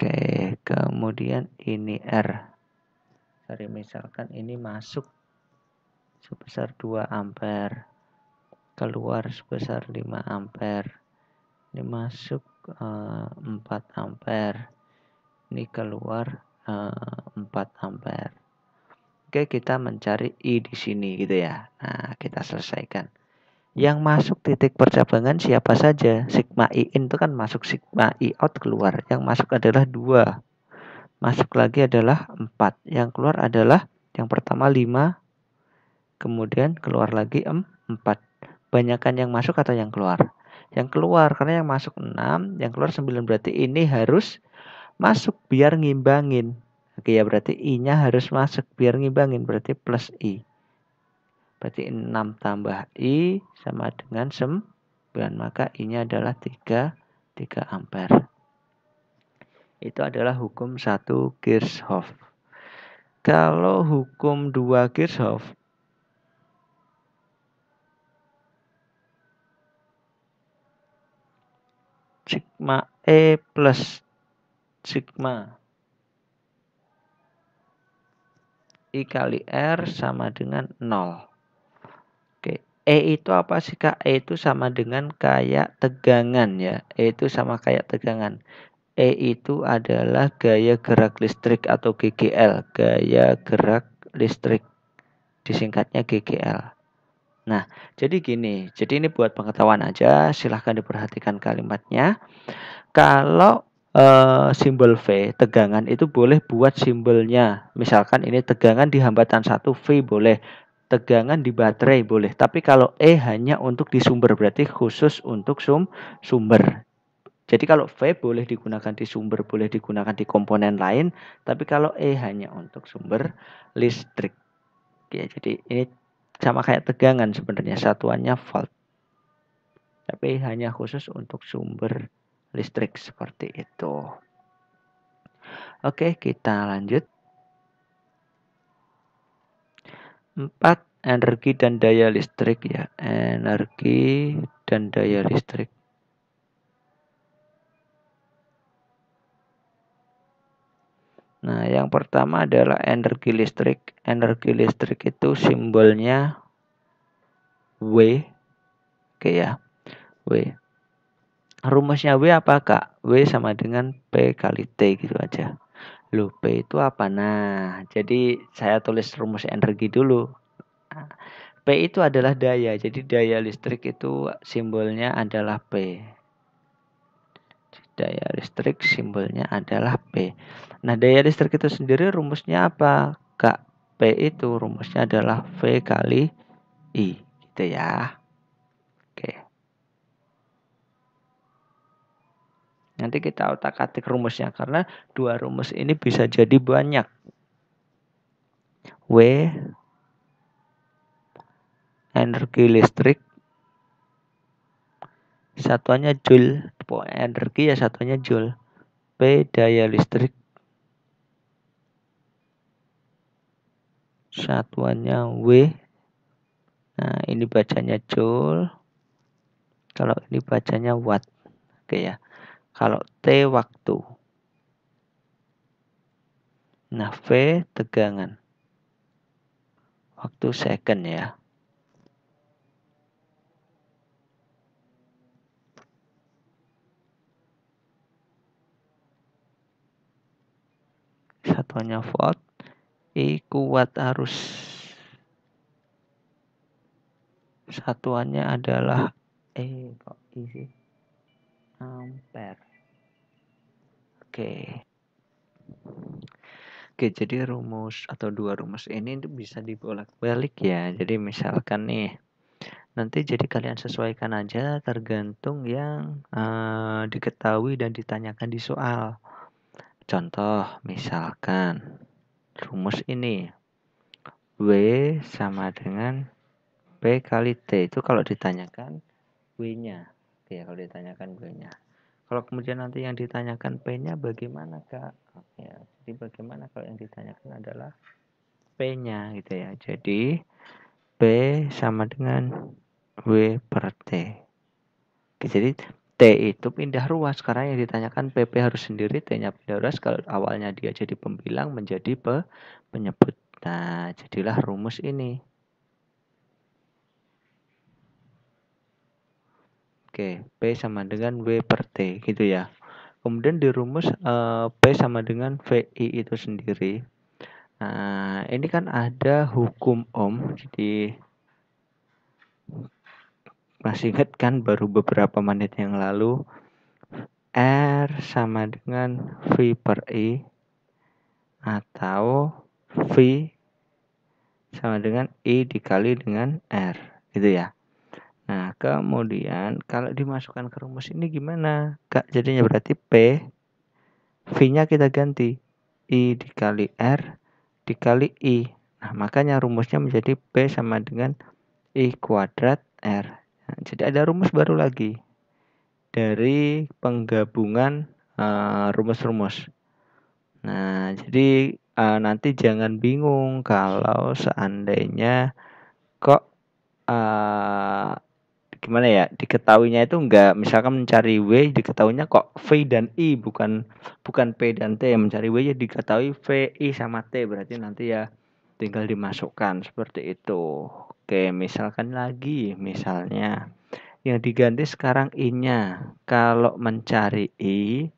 Oke, kemudian ini R. Sorry, misalkan ini masuk sebesar 2 ampere, keluar sebesar 5 ampere. Ini masuk 4 ampere. Ini keluar 4 ampere. Oke, kita mencari I di sini gitu ya. Nah, kita selesaikan. Yang masuk titik percabangan siapa saja? Sigma I in itu kan masuk, sigma I out keluar. Yang masuk adalah 2. Masuk lagi adalah 4. Yang keluar adalah yang pertama 5. Kemudian keluar lagi 4. Banyakan yang masuk atau yang keluar? Yang keluar, karena yang masuk 6, yang keluar 9. Berarti ini harus masuk biar ngimbangin. Oke ya, berarti I-nya harus masuk biar ngimbangin. Berarti plus I. Berarti 6 tambah I sama dengan 9. Maka I-nya adalah 3 ampere. Itu adalah hukum 1 Kirchhoff. Kalau hukum 2 Kirchhoff, sigma E plus sigma I kali R sama dengan 0. Oke, E itu apa sih, Kak? E itu sama dengan kayak tegangan ya. E itu sama kayak tegangan. E itu adalah gaya gerak listrik atau GGL. Gaya gerak listrik. Disingkatnya GGL. Nah, jadi gini. Jadi ini buat pengetahuan aja. Silahkan diperhatikan kalimatnya. Kalau simbol V, tegangan itu boleh buat simbolnya. Misalkan ini tegangan di hambatan 1 V boleh. Tegangan di baterai boleh. Tapi kalau E hanya untuk di sumber, berarti khusus untuk sumber. Jadi kalau V boleh digunakan di sumber, boleh digunakan di komponen lain. Tapi kalau E hanya untuk sumber listrik. Ya, jadi ini sama kayak tegangan sebenarnya. Satuannya volt. Tapi hanya khusus untuk sumber listrik seperti itu. Oke, kita lanjut. 4. Energi dan daya listrik ya. Energi dan daya listrik. Nah, yang pertama adalah energi listrik. Energi listrik itu simbolnya W. Oke ya, W. Rumusnya W apa, Kak? W sama dengan P kali T gitu aja. Loh, P itu apa? Nah, jadi saya tulis rumus energi dulu. Nah, P itu adalah daya. Jadi daya listrik itu simbolnya adalah P. Daya listrik simbolnya adalah P. Nah, daya listrik itu sendiri rumusnya apa, Kak? P itu rumusnya adalah V kali I. Gitu ya. Oke. Nanti kita otak-atik rumusnya. Karena dua rumus ini bisa jadi banyak. W energi listrik satuannya joule, pokoknya energi ya satuannya joule. P daya listrik, satuannya W. Nah, ini bacanya joule. Kalau ini bacanya watt. Oke ya. Kalau T waktu. Nah, V tegangan. Waktu second ya. Satuannya volt. I kuat arus. Satuannya adalah kok I sih? Ampere. Oke. Oke, jadi rumus atau dua rumus ini bisa dibolak-balik ya. Jadi misalkan nih, nanti jadi kalian sesuaikan aja tergantung yang diketahui dan ditanyakan di soal. Contoh, misalkan rumus ini W sama dengan P kali T, itu kalau ditanyakan W-nya. Oke, kalau ditanyakan W-nya. Kalau kemudian nanti yang ditanyakan P-nya bagaimana, Kak? Ya, jadi bagaimana kalau yang ditanyakan adalah P-nya gitu ya. Jadi P sama dengan W per T. Oke, jadi T itu pindah ruas karena yang ditanyakan PP harus sendiri, T-nya pindah ruas. Kalau awalnya dia jadi pembilang menjadi penyebut. Nah, jadilah rumus ini. Oke, P sama dengan W per T gitu ya. Kemudian di rumus P sama dengan VI itu sendiri. Nah, ini kan ada hukum Ohm. Jadi masih ingat kan baru beberapa menit yang lalu R sama dengan V per I atau V sama dengan I dikali dengan R gitu ya. Nah, kemudian kalau dimasukkan ke rumus ini gimana? Kak, jadinya berarti P, V-nya kita ganti I dikali R dikali I. Nah, makanya rumusnya menjadi P sama dengan I kuadrat R. Nah, jadi ada rumus baru lagi dari penggabungan rumus-rumus. Nah, jadi nanti jangan bingung kalau seandainya kok gimana ya, diketahuinya itu enggak, misalkan mencari W diketahuinya kok V dan I bukan P dan T, mencari W ya diketahui V, I sama T, berarti nanti ya tinggal dimasukkan seperti itu. Oke, misalkan lagi, misalnya yang diganti sekarang I-nya. Kalau mencari I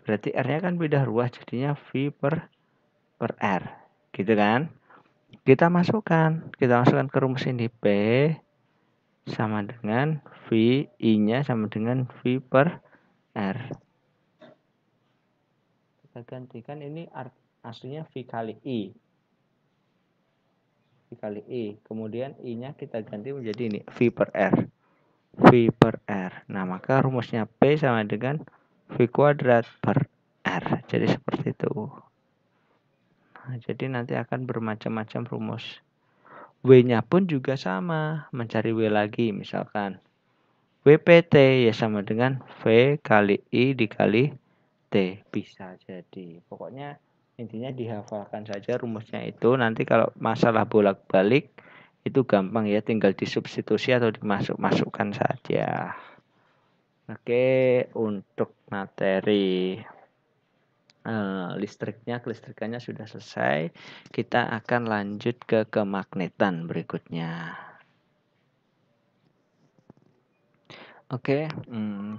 berarti R-nya kan beda ruas, jadinya V per R. Gitu kan? Kita masukkan ke rumus ini P sama dengan V, I-nya sama dengan V per R. Kita gantikan ini aslinya V kali I. V kali I. Kemudian I-nya kita ganti menjadi ini V per R. V per R. Nah, maka rumusnya P sama dengan V kuadrat per R. Jadi seperti itu. Nah, jadi nanti akan bermacam-macam rumus. W-nya pun juga sama. Mencari W lagi misalkan. WPT ya sama dengan V kali I dikali T. Bisa jadi. Pokoknya intinya dihafalkan saja rumusnya itu. Nanti kalau masalah bolak-balik itu gampang ya. Tinggal disubstitusi atau dimasukkan saja. Oke, untuk materi kelistrikannya sudah selesai. Kita akan lanjut ke kemagnetan berikutnya. Oke,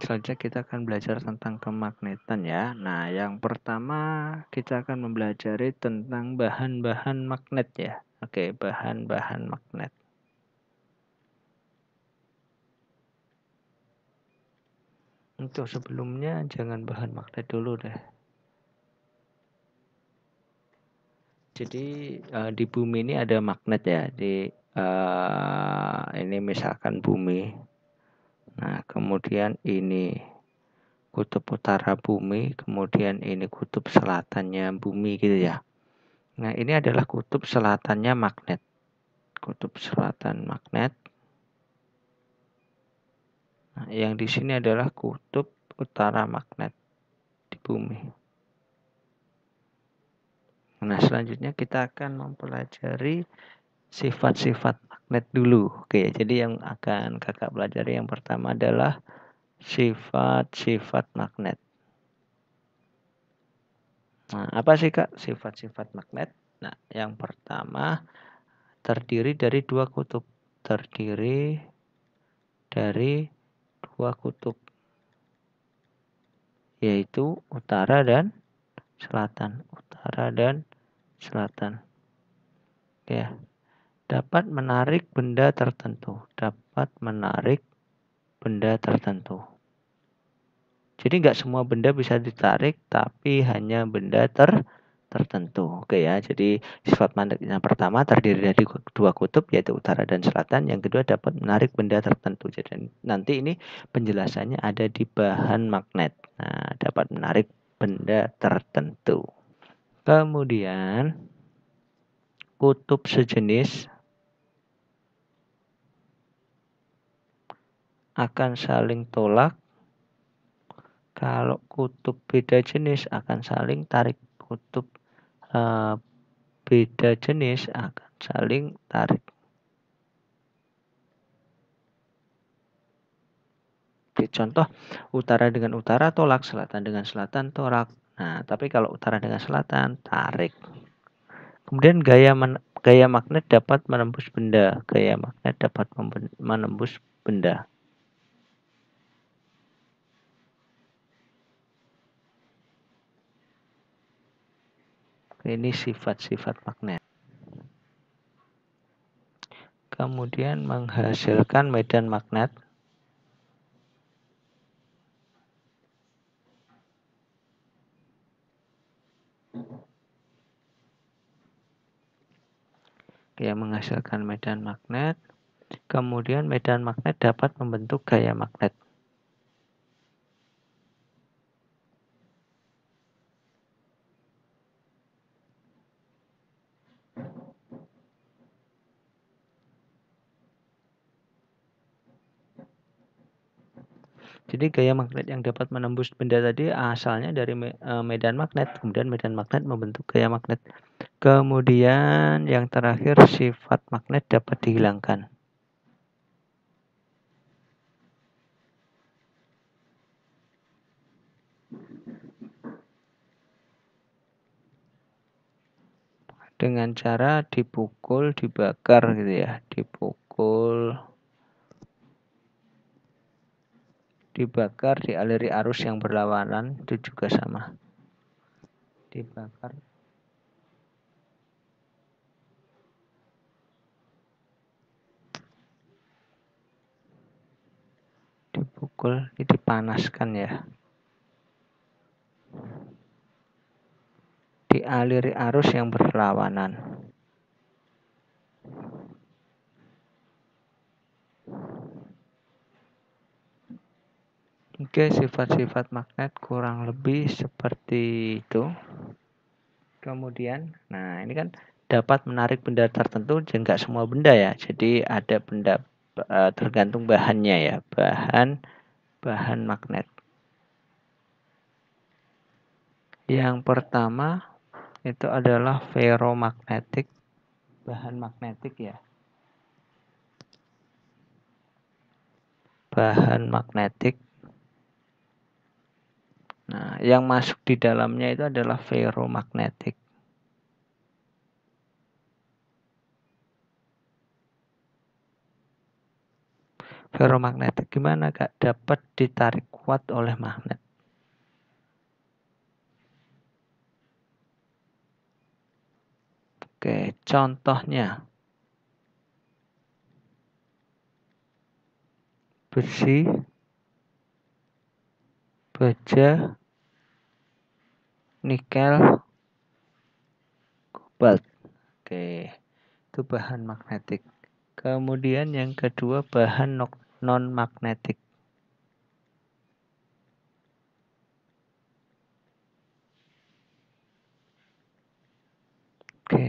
selanjutnya kita akan belajar tentang kemagnetan ya. Nah, yang pertama kita akan mempelajari tentang bahan-bahan magnet ya. Oke, bahan-bahan magnet. Untuk sebelumnya jangan bahan magnet dulu deh. Jadi di bumi ini ada magnet ya. Ini misalkan bumi. Nah, kemudian ini kutub utara bumi, kemudian ini kutub selatannya bumi gitu ya. Nah, ini adalah kutub selatannya magnet. Kutub selatan magnet. Nah, yang di sini adalah kutub utara magnet di bumi. Nah, selanjutnya kita akan mempelajari sifat-sifat magnet dulu. Oke, jadi yang akan kakak pelajari yang pertama adalah sifat-sifat magnet. Nah, apa sih kak sifat-sifat magnet? Nah, yang pertama terdiri dari dua kutub. Terdiri dari dua kutub, yaitu utara dan selatan. Utara dan selatan. Ya, dapat menarik benda tertentu. Dapat menarik benda tertentu. Jadi nggak semua benda bisa ditarik, tapi hanya benda tertentu. Oke ya, jadi sifat magnet yang pertama terdiri dari dua kutub, yaitu utara dan selatan. Yang kedua dapat menarik benda tertentu. Jadi nanti ini penjelasannya ada di bahan magnet. Nah, dapat menarik benda tertentu. Kemudian kutub sejenis akan saling tolak. Kalau kutub beda jenis akan saling tarik. Kutub beda jenis akan saling tarik. Oke, contoh utara dengan utara tolak, selatan dengan selatan tolak. Nah, tapi kalau utara dengan selatan tarik. Kemudian gaya magnet dapat menembus benda. Gaya magnet dapat menembus benda. Ini sifat-sifat magnet. Kemudian menghasilkan medan magnet. Dia menghasilkan medan magnet. Kemudian medan magnet dapat membentuk gaya magnet. Jadi gaya magnet yang dapat menembus benda tadi asalnya dari medan magnet. Kemudian medan magnet membentuk gaya magnet. Kemudian yang terakhir sifat magnet dapat dihilangkan. Dengan cara dipukul, dibakar gitu ya. Dipukul, dibakar, dialiri arus yang berlawanan, itu juga sama. Dibakar, dipukul, dipanaskan ya. Dialiri arus yang berlawanan. Oke, sifat-sifat magnet kurang lebih seperti itu. Kemudian, nah ini kan dapat menarik benda tertentu, dan nggak semua benda ya. Jadi ada benda tergantung bahannya ya, bahan magnet. Yang pertama itu adalah ferromagnetik, bahan magnetik ya. Bahan magnetik. Nah, yang masuk di dalamnya itu adalah ferromagnetik. Ferromagnetik gimana Kak? Dapat ditarik kuat oleh magnet. Oke, contohnya besi, baja, nikel, kobalt. Oke, itu bahan magnetik. Kemudian yang kedua bahan non-magnetik. Oke.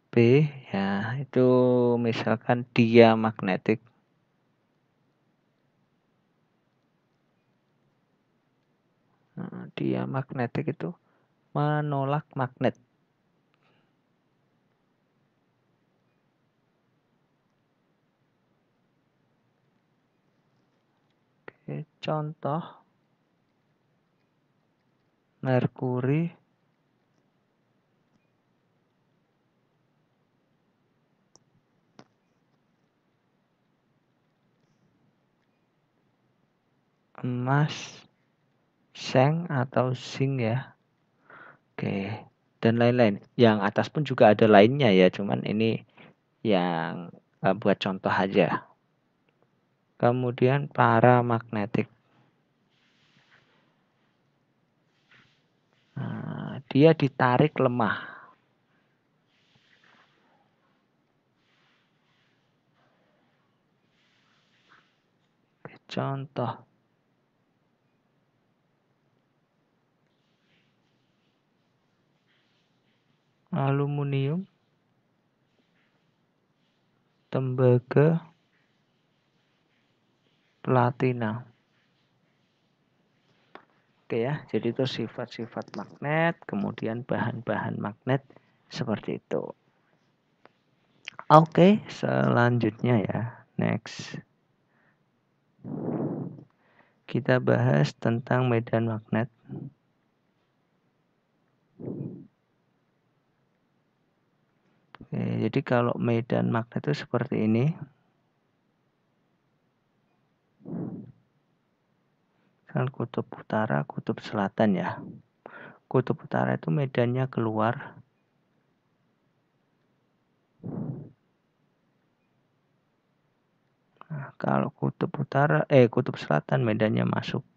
B ya, itu misalkan diamagnetik. dia magnetik itu menolak magnet. Oke, contoh merkuri emas, seng atau zinc ya. Oke, dan lain-lain. Yang atas pun juga ada lainnya ya, cuman ini yang buat contoh aja. Kemudian paramagnetik. Nah, dia ditarik lemah. Contoh aluminium, tembaga, platina. Oke ya, jadi itu sifat-sifat magnet, kemudian bahan-bahan magnet seperti itu. Oke, selanjutnya ya, next. Kita bahas tentang medan magnet. Oke, jadi kalau medan magnet itu seperti ini. Kan kutub utara, kutub selatan ya. Kutub utara itu medannya keluar. Nah, kalau kutub utara, kutub selatan medannya masuk.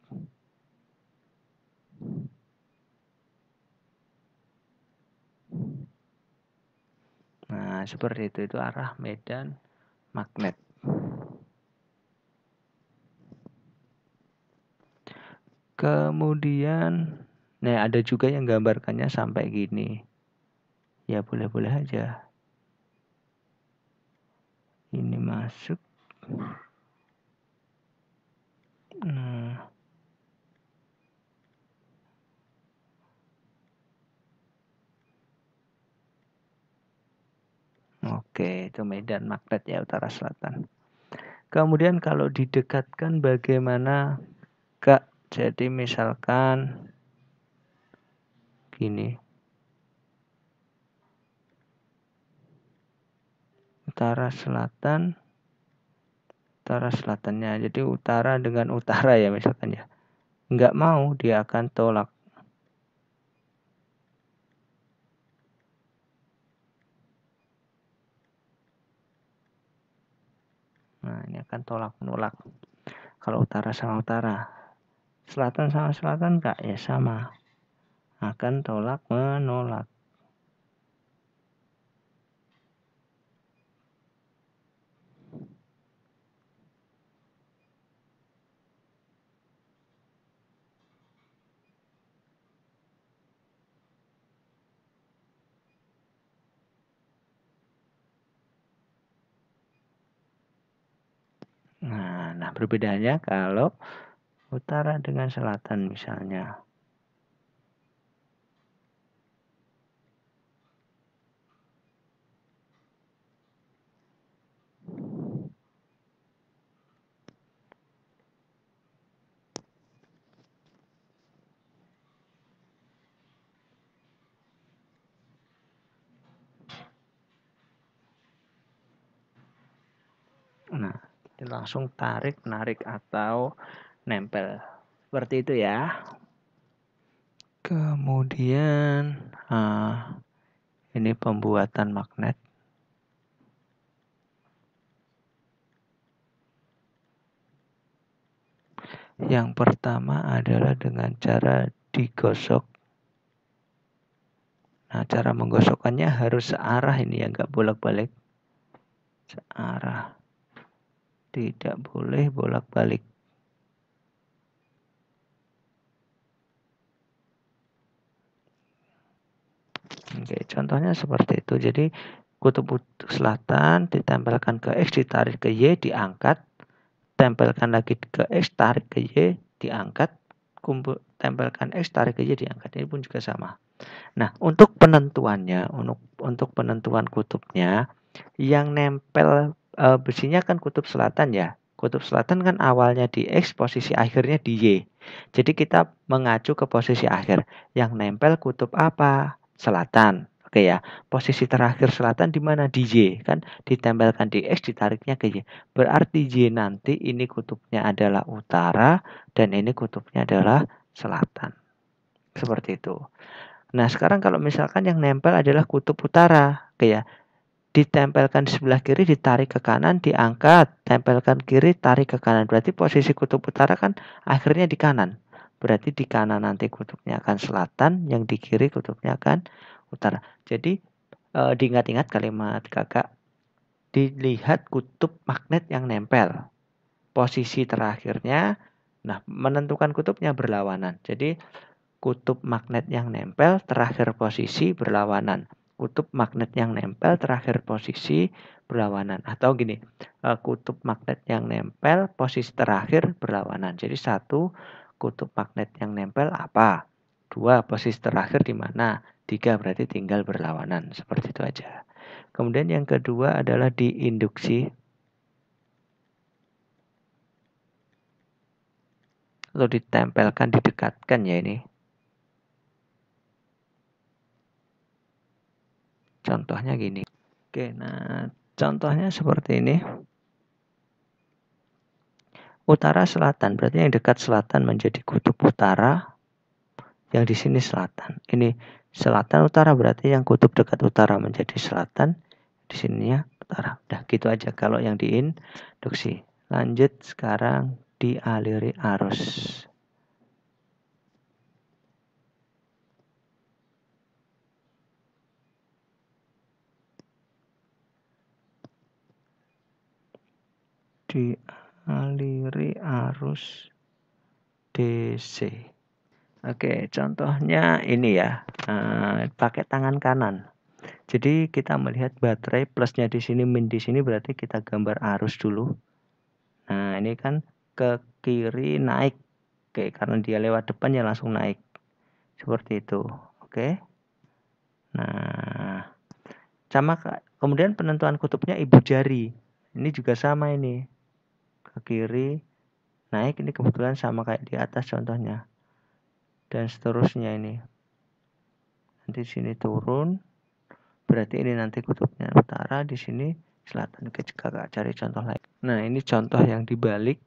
Nah, seperti itu arah medan magnet. Kemudian, nah ada juga yang gambarkannya sampai gini. Ya boleh-boleh aja. Ini masuk. Nah. Oke, itu medan magnet ya utara selatan. Kemudian kalau didekatkan bagaimana, Kak? Jadi misalkan gini. Utara selatannya. Jadi utara dengan utara ya misalkan ya. Nggak mau, dia akan tolak. Nah, ini akan tolak menolak. Kalau utara sama utara. Selatan sama selatan Kak, ya sama. Akan tolak menolak. Nah, perbedaannya kalau utara dengan selatan misalnya. Nah, langsung tarik, narik atau nempel. Seperti itu ya. Kemudian ini pembuatan magnet. Yang pertama adalah dengan cara digosok. Nah, cara menggosokkannya harus searah ini ya, nggak bolak-balik. Searah. Tidak boleh bolak-balik. Oke, contohnya seperti itu. Jadi kutub selatan ditempelkan ke X, ditarik ke Y, diangkat. Tempelkan lagi ke X, tarik ke Y, diangkat. tempelkan X, tarik aja diangkat. Ini pun juga sama. Nah, untuk penentuannya, untuk penentuan kutubnya, yang nempel besinya kan kutub selatan ya. Kutub selatan kan awalnya di X, posisi akhirnya di Y. Jadi kita mengacu ke posisi akhir. Yang nempel kutub apa? Selatan. Oke ya. Posisi terakhir selatan di mana? Di Y. Kan ditempelkan di X, ditariknya ke Y. Berarti Y nanti ini kutubnya adalah utara dan ini kutubnya adalah selatan. Seperti itu. Nah, sekarang kalau misalkan yang nempel adalah kutub utara, kayak ditempelkan di sebelah kiri, ditarik ke kanan, diangkat, tempelkan kiri, tarik ke kanan. Berarti posisi kutub utara kan akhirnya di kanan. Berarti di kanan nanti kutubnya akan selatan, yang di kiri kutubnya akan utara. Jadi diingat-ingat kalimat kakak, dilihat kutub magnet yang nempel. Posisi terakhirnya, nah menentukan kutubnya berlawanan. Jadi kutub magnet yang nempel terakhir posisi berlawanan. Kutub magnet yang nempel terakhir posisi berlawanan. Atau gini, kutub magnet yang nempel posisi terakhir berlawanan. Jadi 1, kutub magnet yang nempel apa? 2, posisi terakhir di mana? 3, berarti tinggal berlawanan. Seperti itu aja. Kemudian yang kedua adalah diinduksi. Atau ditempelkan, didekatkan ya ini. Contohnya gini. Oke, nah contohnya seperti ini. Utara selatan, berarti yang dekat selatan menjadi kutub utara, yang di sini selatan. Ini selatan utara, berarti yang kutub dekat utara menjadi selatan, di sininya utara. Udah gitu aja kalau yang diinduksi. Lanjut sekarang dialiri arus. Dialiri arus DC. Oke, contohnya ini ya, pakai tangan kanan. Jadi kita melihat baterai plusnya di sini, min di sini, berarti kita gambar arus dulu. Nah, ini kan ke kiri naik. Oke, karena dia lewat depan ya langsung naik. Seperti itu. Oke. Nah, sama kemudian penentuan kutubnya ibu jari. Ini juga sama ini. Ke kiri naik, ini kebetulan sama kayak di atas contohnya. Dan seterusnya ini. Nanti sini turun. Berarti ini nanti kutubnya utara, di sini selatan. Oke, kakak cari contoh lain. Nah, ini contoh yang dibalik.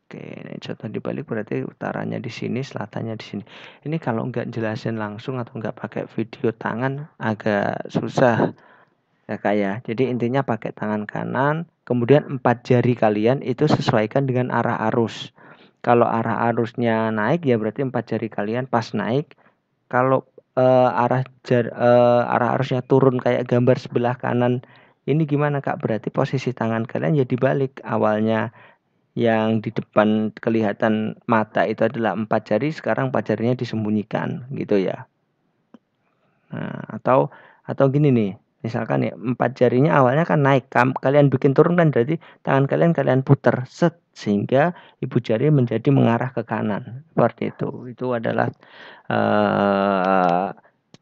Oke, ini contoh dibalik berarti utaranya di sini, selatannya di sini. Ini kalau nggak jelasin langsung atau nggak pakai video tangan agak susah ya kak ya. Jadi intinya pakai tangan kanan, kemudian 4 jari kalian itu sesuaikan dengan arah arus. Kalau arah arusnya naik ya berarti 4 jari kalian pas naik. Kalau arah arusnya turun kayak gambar sebelah kanan ini gimana kak? Berarti posisi tangan kalian ya dibalik. Awalnya yang di depan kelihatan mata itu adalah 4 jari, sekarang 4 jarinya disembunyikan gitu ya. Nah, atau gini nih, misalkan ya 4 jarinya awalnya kan naik, kalian bikin turun kan, berarti tangan kalian putar set sehingga ibu jari menjadi mengarah ke kanan. Seperti itu. Itu adalah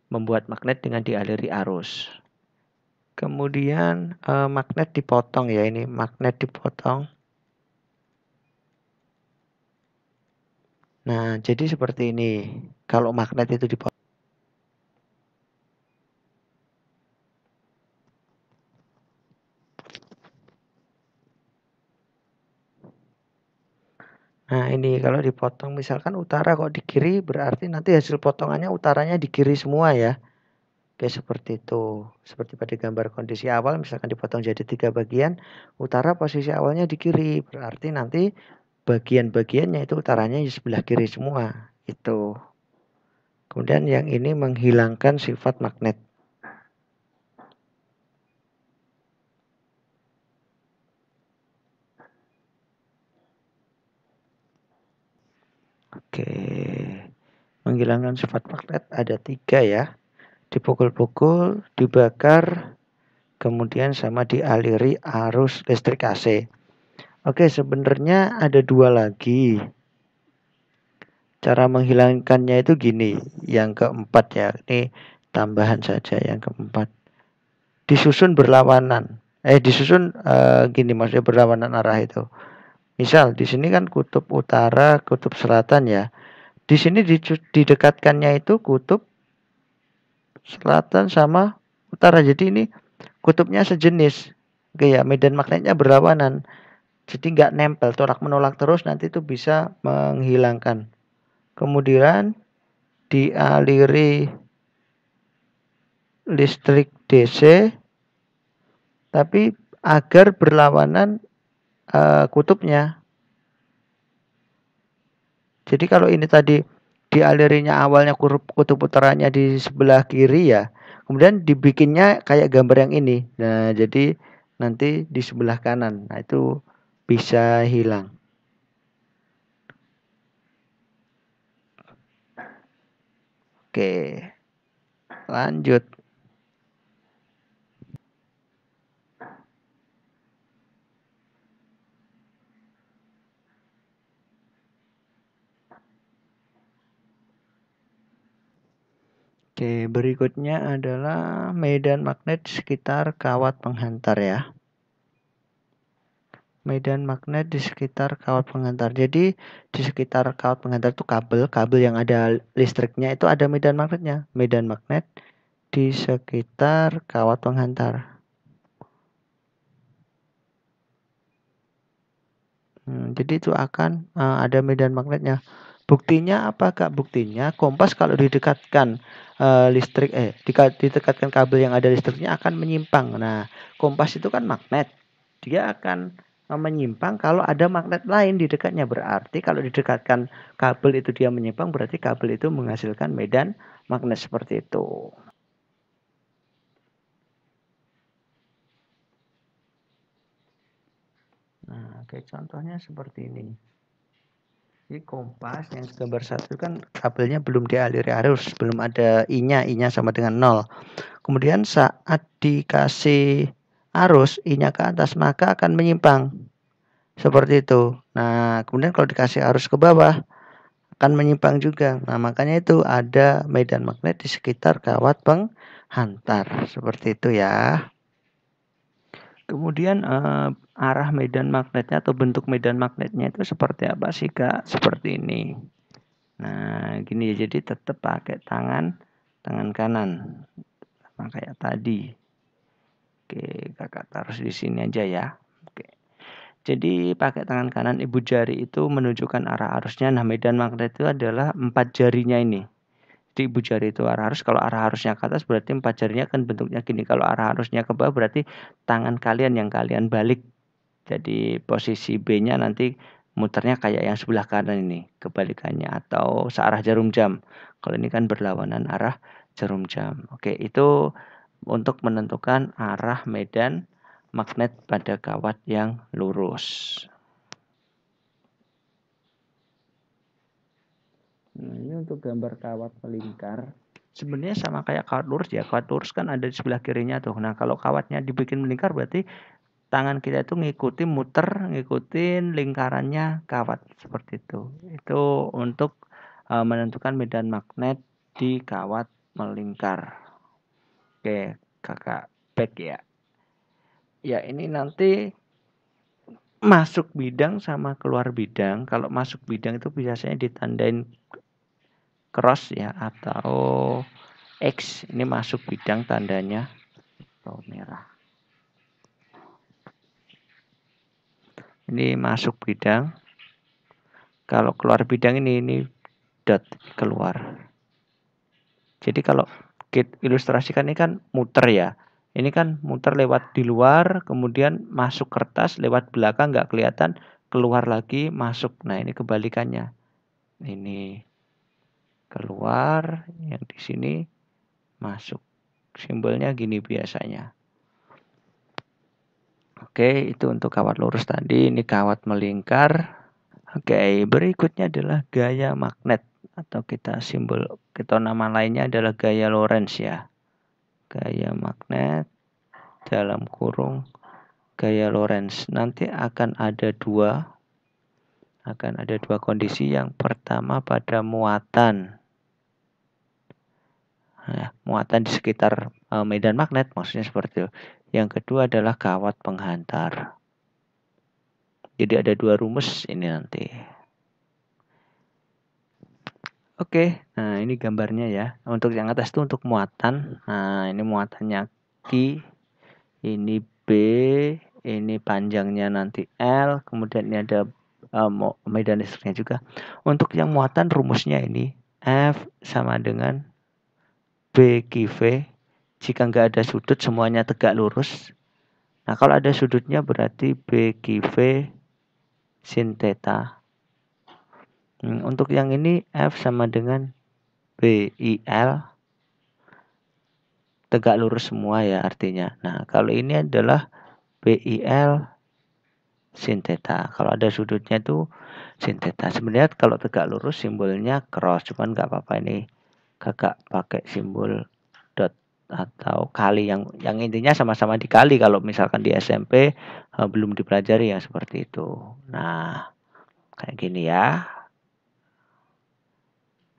membuat magnet dengan dialiri arus. Kemudian magnet dipotong ya, ini magnet dipotong. Nah, jadi seperti ini. Kalau magnet itu dipotong. Nah, ini kalau dipotong misalkan utara kok di kiri, berarti nanti hasil potongannya utaranya di kiri semua ya. Oke, seperti itu. Seperti pada gambar kondisi awal, misalkan dipotong jadi 3 bagian, utara posisi awalnya di kiri. Berarti nanti bagian-bagiannya itu utaranya di sebelah kiri semua. Itu. Kemudian yang ini menghilangkan sifat magnet. Oke. Menghilangkan sifat magnet ada 3 ya. Dipukul-pukul, dibakar, kemudian sama dialiri arus listrik AC. Oke, sebenarnya ada 2 lagi. Cara menghilangkannya itu gini, yang keempat ya, ini tambahan saja yang keempat. Disusun berlawanan. Gini maksudnya berlawanan arah itu. Misal di sini kan kutub utara, kutub selatan ya. Di sini didekatkannya itu kutub selatan sama utara. Jadi ini kutubnya sejenis. Oke ya, medan magnetnya berlawanan. Jadi nggak nempel, tolak menolak terus, nanti itu bisa menghilangkan. Kemudian dialiri listrik DC, tapi agar berlawanan kutubnya. Jadi kalau ini tadi dialirinya awalnya kutub utaranya di sebelah kiri ya, kemudian dibikinnya kayak gambar yang ini. Nah, jadi nanti di sebelah kanan. Nah, itu bisa hilang. Oke, lanjut. Oke, berikutnya adalah medan magnet sekitar kawat penghantar ya. Medan magnet di sekitar kawat penghantar. Jadi di sekitar kawat penghantar itu kabel yang ada listriknya itu ada medan magnetnya. Medan magnet di sekitar kawat penghantar. Jadi itu akan ada medan magnetnya. Buktinya apa Kak? Buktinya kompas kalau didekatkan didekatkan kabel yang ada listriknya akan menyimpang. Nah, kompas itu kan magnet. Dia akan menyimpang kalau ada magnet lain di dekatnya. Berarti kalau didekatkan kabel itu dia menyimpang, berarti kabel itu menghasilkan medan magnet seperti itu. Nah, kayak contohnya seperti ini. Jadi kompas yang gambar satu kan kabelnya belum dialiri arus, belum ada I-nya sama dengan 0. Kemudian saat dikasih arus, I-nya ke atas, maka akan menyimpang. Seperti itu. Nah, kemudian kalau dikasih arus ke bawah, akan menyimpang juga. Nah, makanya itu ada medan magnet di sekitar kawat penghantar. Seperti itu ya. Kemudian arah medan magnetnya atau bentuk medan magnetnya itu seperti apa sih Kak? Seperti ini. Nah, gini ya, jadi tetap pakai tangan kanan. Sama kayak tadi. Oke, Kakak taruh di sini aja ya. Oke. Jadi pakai tangan kanan ibu jari itu menunjukkan arah arusnya. Nah, medan magnet itu adalah 4 jarinya ini. Jadi ibu jari itu arah arus. Kalau arah arusnya ke atas berarti 4 jarinya kan bentuknya gini. Kalau arah arusnya ke bawah berarti tangan kalian yang kalian balik. Jadi posisi B-nya nanti muternya kayak yang sebelah kanan ini, kebalikannya atau searah jarum jam. Kalau ini kan berlawanan arah jarum jam. Oke, itu untuk menentukan arah medan magnet pada kawat yang lurus. Nah, ini untuk gambar kawat melingkar. Sebenarnya sama kayak kawat lurus ya. Kawat lurus kan ada di sebelah kirinya tuh. Nah, kalau kawatnya dibikin melingkar berarti tangan kita itu ngikutin lingkarannya kawat seperti itu. Itu untuk menentukan medan magnet di kawat melingkar. Oke, Kakak back ya. Ya, ini nanti masuk bidang sama keluar bidang. Kalau masuk bidang itu biasanya ditandain cross ya atau X. Ini masuk bidang tandanya merah. Ini masuk bidang. Kalau keluar bidang ini dot keluar. Jadi kalau kita ilustrasikan ini kan muter ya. Ini kan muter lewat di luar, kemudian masuk kertas lewat belakang nggak kelihatan, keluar lagi masuk. Nah ini kebalikannya. Ini keluar, yang di sini masuk. Simbolnya gini biasanya. Oke, itu untuk kawat lurus tadi. Ini kawat melingkar. Oke, berikutnya adalah gaya magnet atau kita nama lainnya adalah gaya Lorentz ya. Gaya magnet dalam kurung gaya Lorentz. Nanti akan ada dua akan ada dua kondisi. Yang pertama pada muatan. Nah, muatan di sekitar medan magnet, maksudnya seperti itu. Yang kedua adalah kawat penghantar. Jadi ada dua rumus ini nanti. Oke, nah ini gambarnya ya. Untuk yang atas itu untuk muatan. Nah, ini muatannya Q, ini B, ini panjangnya nanti L, kemudian ini ada medan listriknya juga. Untuk yang muatan rumusnya ini F sama dengan B QV. Jika nggak ada sudut semuanya tegak lurus. Nah, kalau ada sudutnya berarti B QV sin theta. Untuk yang ini F sama dengan BIL, tegak lurus semua ya artinya. Nah, kalau ini adalah BIL sin theta. Kalau ada sudutnya itu sin theta. Sebenarnya kalau tegak lurus simbolnya cross, cuman nggak apa-apa ini kakak pakai simbol dot atau kali yang intinya sama-sama dikali kalau misalkan di SMP belum dipelajari yang seperti itu. Nah, kayak gini ya.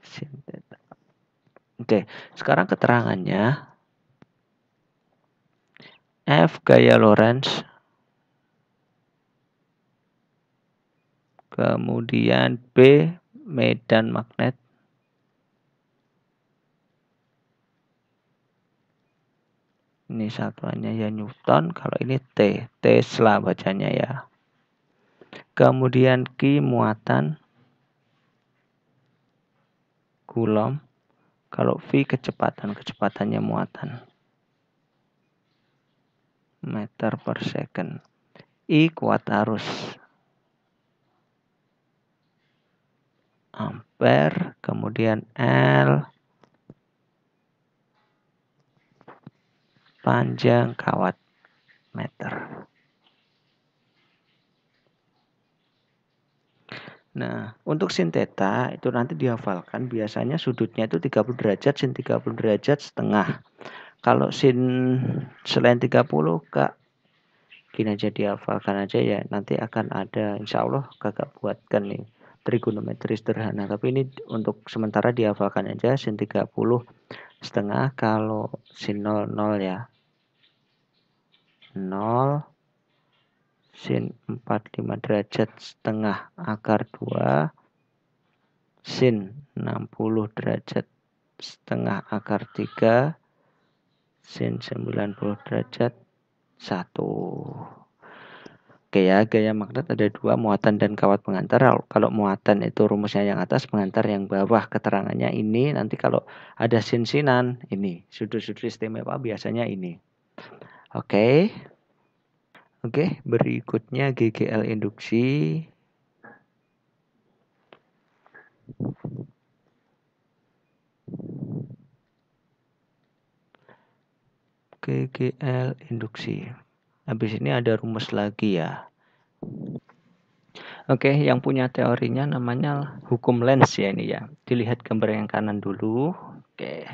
Sin theta. Oke, sekarang keterangannya F gaya Lorentz, kemudian B medan magnet, ini satuannya ya Newton, kalau ini T, Tesla bacanya ya. Kemudian Q muatan, Coulomb, kalau V kecepatannya muatan, meter per second. I kuat arus, ampere, kemudian L panjang kawat meter. Nah, untuk sin theta itu nanti dihafalkan, biasanya sudutnya itu 30 derajat, sin 30 derajat setengah. Kalau sin selain 30, Kak, gini aja dihafalkan aja ya. Nanti akan ada, insya Allah kakak buatkan nih trigonometri sederhana. Tapi ini untuk sementara dihafalkan aja sin 30 setengah. Kalau sin 0 ya 0, sin 45 derajat setengah akar 2, sin 60 derajat setengah akar 3, sin 90 derajat 1. Oke ya, gaya magnet ada dua, muatan dan kawat pengantar. Kalau muatan itu rumusnya yang atas, pengantar yang bawah. Keterangannya ini, nanti kalau ada sin-sinan, ini. Sudut-sudut istimewa biasanya ini. Oke. Oke, berikutnya GGL induksi. GGL induksi. Habis ini ada rumus lagi ya. Oke, yang punya teorinya namanya hukum Lenz ya ini ya. Dilihat gambar yang kanan dulu. Oke.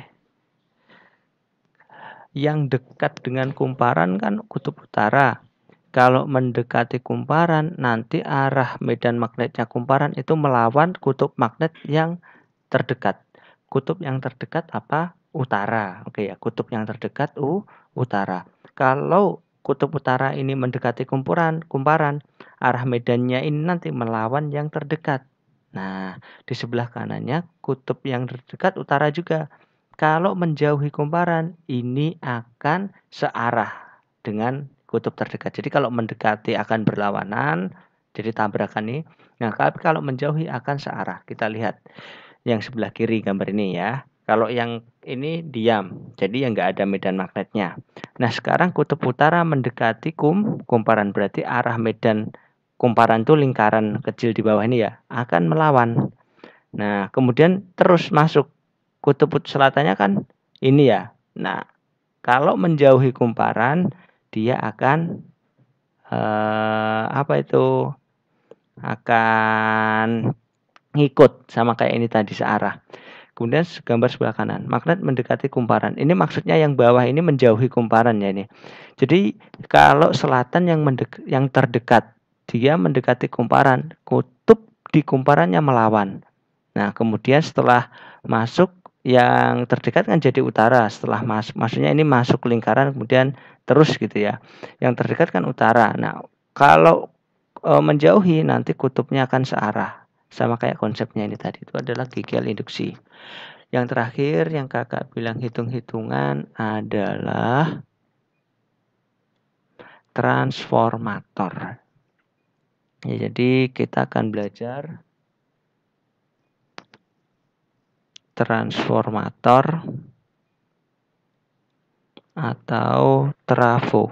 Yang dekat dengan kumparan kan kutub utara. Kalau mendekati kumparan, nanti arah medan magnetnya kumparan itu melawan kutub magnet yang terdekat. Kutub yang terdekat apa? Utara. Oke ya, kutub yang terdekat utara. Kalau kutub utara ini mendekati kumparan, arah medannya ini nanti melawan yang terdekat. Nah, di sebelah kanannya kutub yang terdekat utara juga. Kalau menjauhi kumparan, ini akan searah dengan kutub terdekat. Jadi kalau mendekati akan berlawanan, jadi tabrakan nih. Nah, tapi kalau menjauhi akan searah. Kita lihat yang sebelah kiri gambar ini ya. Kalau yang ini diam, jadi yang nggak ada medan magnetnya. Nah, sekarang kutub utara mendekati kumparan, berarti arah medan kumparan itu lingkaran kecil di bawah ini ya, akan melawan. Nah, kemudian terus masuk kutub selatannya kan ini ya. Nah, kalau menjauhi kumparan, dia akan apa itu? Akan ngikut sama kayak ini tadi searah. Kemudian gambar sebelah kanan, magnet mendekati kumparan. Ini maksudnya yang bawah ini menjauhi kumparan ya ini. Jadi kalau selatan yang terdekat, dia mendekati kumparan, kutub di kumparannya melawan. Nah, kemudian setelah masuk yang terdekat kan jadi utara. Setelah maksudnya ini masuk lingkaran kemudian terus gitu ya. Yang terdekat kan utara. Nah, kalau menjauhi nanti kutubnya akan searah. Sama kayak konsepnya ini tadi, itu adalah GGL induksi. Yang terakhir yang kakak bilang hitung-hitungan adalah transformator. Ya, jadi kita akan belajar transformator atau trafo.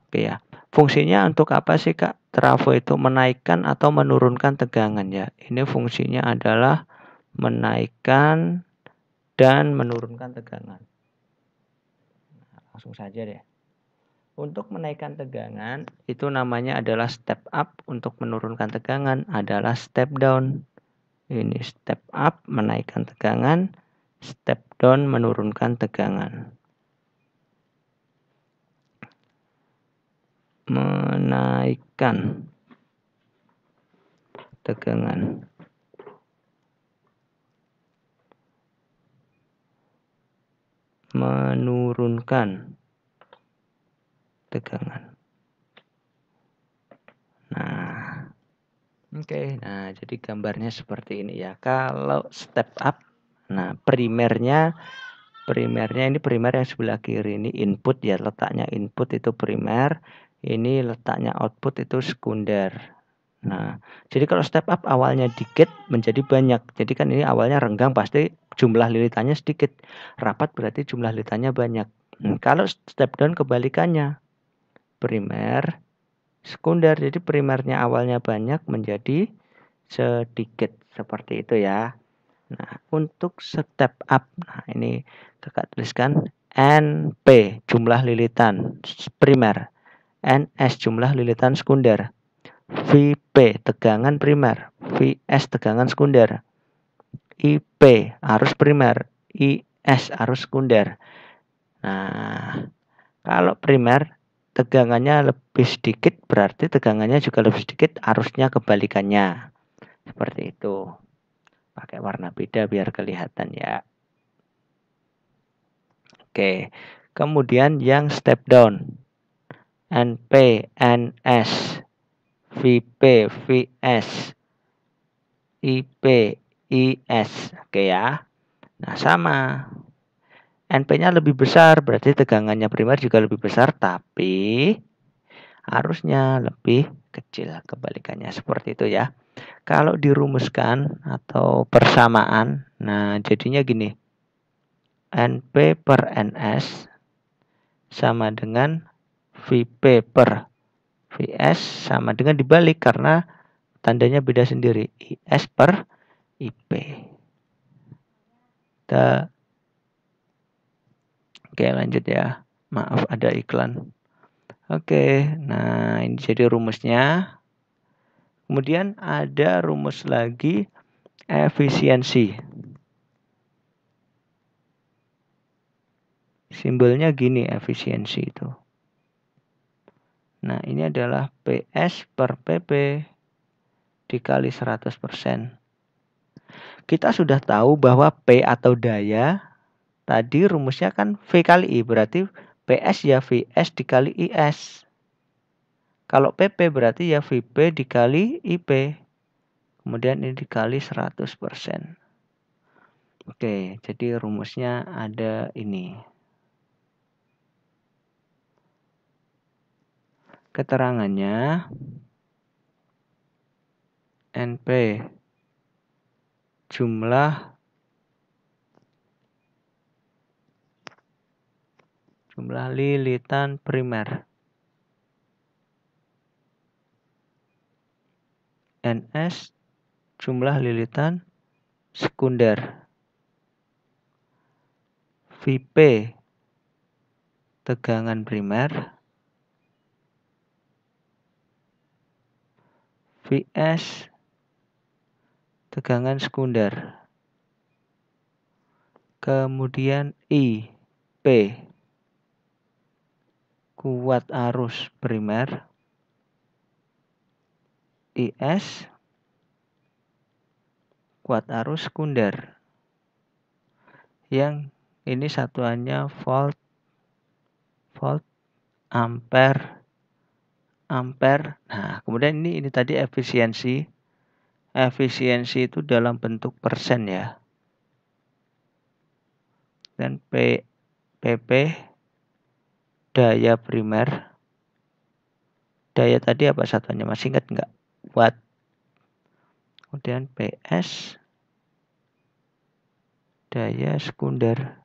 Oke ya. Fungsinya untuk apa sih Kak? Trafo itu menaikkan atau menurunkan tegangan ya. Ini fungsinya adalah menaikkan dan menurunkan tegangan. Langsung saja deh. Untuk menaikkan tegangan itu namanya adalah step up, untuk menurunkan tegangan adalah step down. Ini step up menaikkan tegangan, step down menurunkan tegangan. Menaikkan tegangan. Menurunkan tegangan. Nah, oke. Nah, jadi gambarnya seperti ini ya. Kalau step up, nah primernya ini primer yang sebelah kiri ini input ya, letaknya input itu primer, ini letaknya output itu sekunder. Nah, jadi kalau step up awalnya dikit menjadi banyak. Jadi kan ini awalnya renggang pasti jumlah lilitannya sedikit. Rapat berarti jumlah lilitannya banyak. Kalau step down kebalikannya. Primer, sekunder. Jadi primernya awalnya banyak menjadi sedikit. Seperti itu ya. Nah, untuk step up. Nah, ini kakak tuliskan NP jumlah lilitan primer. NS jumlah lilitan sekunder. VP tegangan primer, VS tegangan sekunder, IP arus primer, IS arus sekunder. Nah, kalau primer tegangannya lebih sedikit berarti tegangannya juga lebih sedikit, arusnya kebalikannya. Seperti itu. Pakai warna beda biar kelihatan ya. Oke. Kemudian yang step down. NP, NS, VP, VS, IP, IS. Oke ya. Nah, sama. NP-nya lebih besar, berarti tegangannya primer juga lebih besar, tapi arusnya lebih kecil. Kebalikannya seperti itu ya. Kalau dirumuskan atau persamaan, nah jadinya gini. NP per NS sama dengan VP per VS sama dengan dibalik karena tandanya beda sendiri. IS per IP. Oke, lanjut ya. Maaf ada iklan. Oke, nah ini jadi rumusnya. Kemudian ada rumus lagi efisiensi. Simbolnya gini efisiensi itu. Nah, ini adalah PS per PP dikali 100%. Kita sudah tahu bahwa P atau daya tadi rumusnya kan V kali I, berarti PS ya VS dikali IS. Kalau PP berarti ya VP dikali IP. Kemudian ini dikali 100%. Oke, jadi rumusnya ada ini. Keterangannya NP jumlah lilitan primer, NS jumlah lilitan sekunder, VP tegangan primer, VS tegangan sekunder. Kemudian IP kuat arus primer, IS kuat arus sekunder. Yang ini satuannya volt, ampere. Nah, kemudian ini tadi efisiensi. Efisiensi itu dalam bentuk persen ya. Dan PP daya primer. Daya tadi apa satuannya? Masih ingat nggak? Watt. Kemudian PS daya sekunder.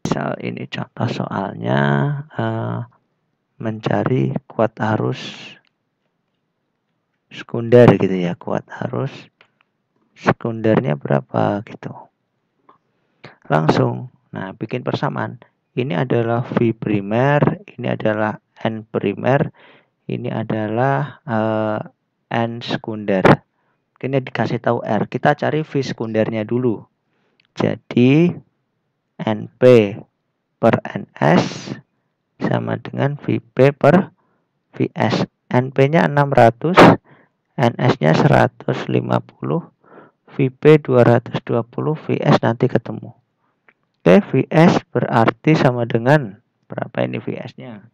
Misal ini contoh soalnya mencari kuat arus sekunder gitu ya. Kuat arus sekundernya berapa gitu. Langsung. Nah, bikin persamaan. Ini adalah V primer, ini adalah N primer, ini adalah N sekunder. Ini dikasih tahu R. Kita cari V sekundernya dulu. Jadi NP per NS sama dengan VP per VS. NP-nya 600, NS-nya 150, VP 220, VS nanti ketemu. Oke, VS berarti sama dengan berapa ini VS-nya?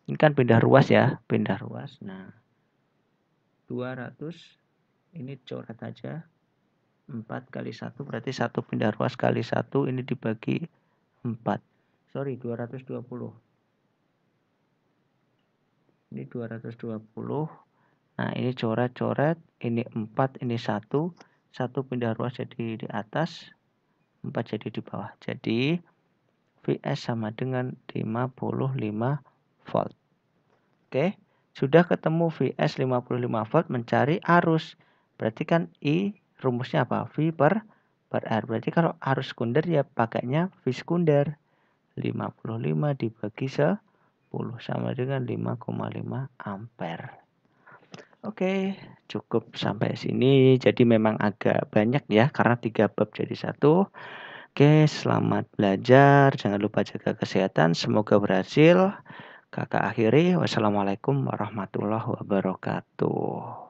Ini kan pindah ruas ya, pindah ruas. Nah, 200 ini coret aja. 4 kali 1 berarti 1 pindah ruas kali 1 ini dibagi 4. Sorry, 220. Ini 220. Nah, ini coret-coret, ini 4, ini 1. 1 pindah ruas jadi di atas, 4 jadi di bawah. Jadi VS sama dengan 55 volt. Oke, sudah ketemu VS 55 volt, mencari arus. Berarti kan I rumusnya apa? V per R. Berarti kalau arus sekunder ya pakainya V sekunder. 55 dibagi 10 sama dengan 5,5 ampere. Oke, cukup sampai sini. Jadi memang agak banyak ya, karena 3 bab jadi 1. Oke, selamat belajar. Jangan lupa jaga kesehatan. Semoga berhasil. Kakak akhiri. Wassalamualaikum warahmatullahi wabarakatuh.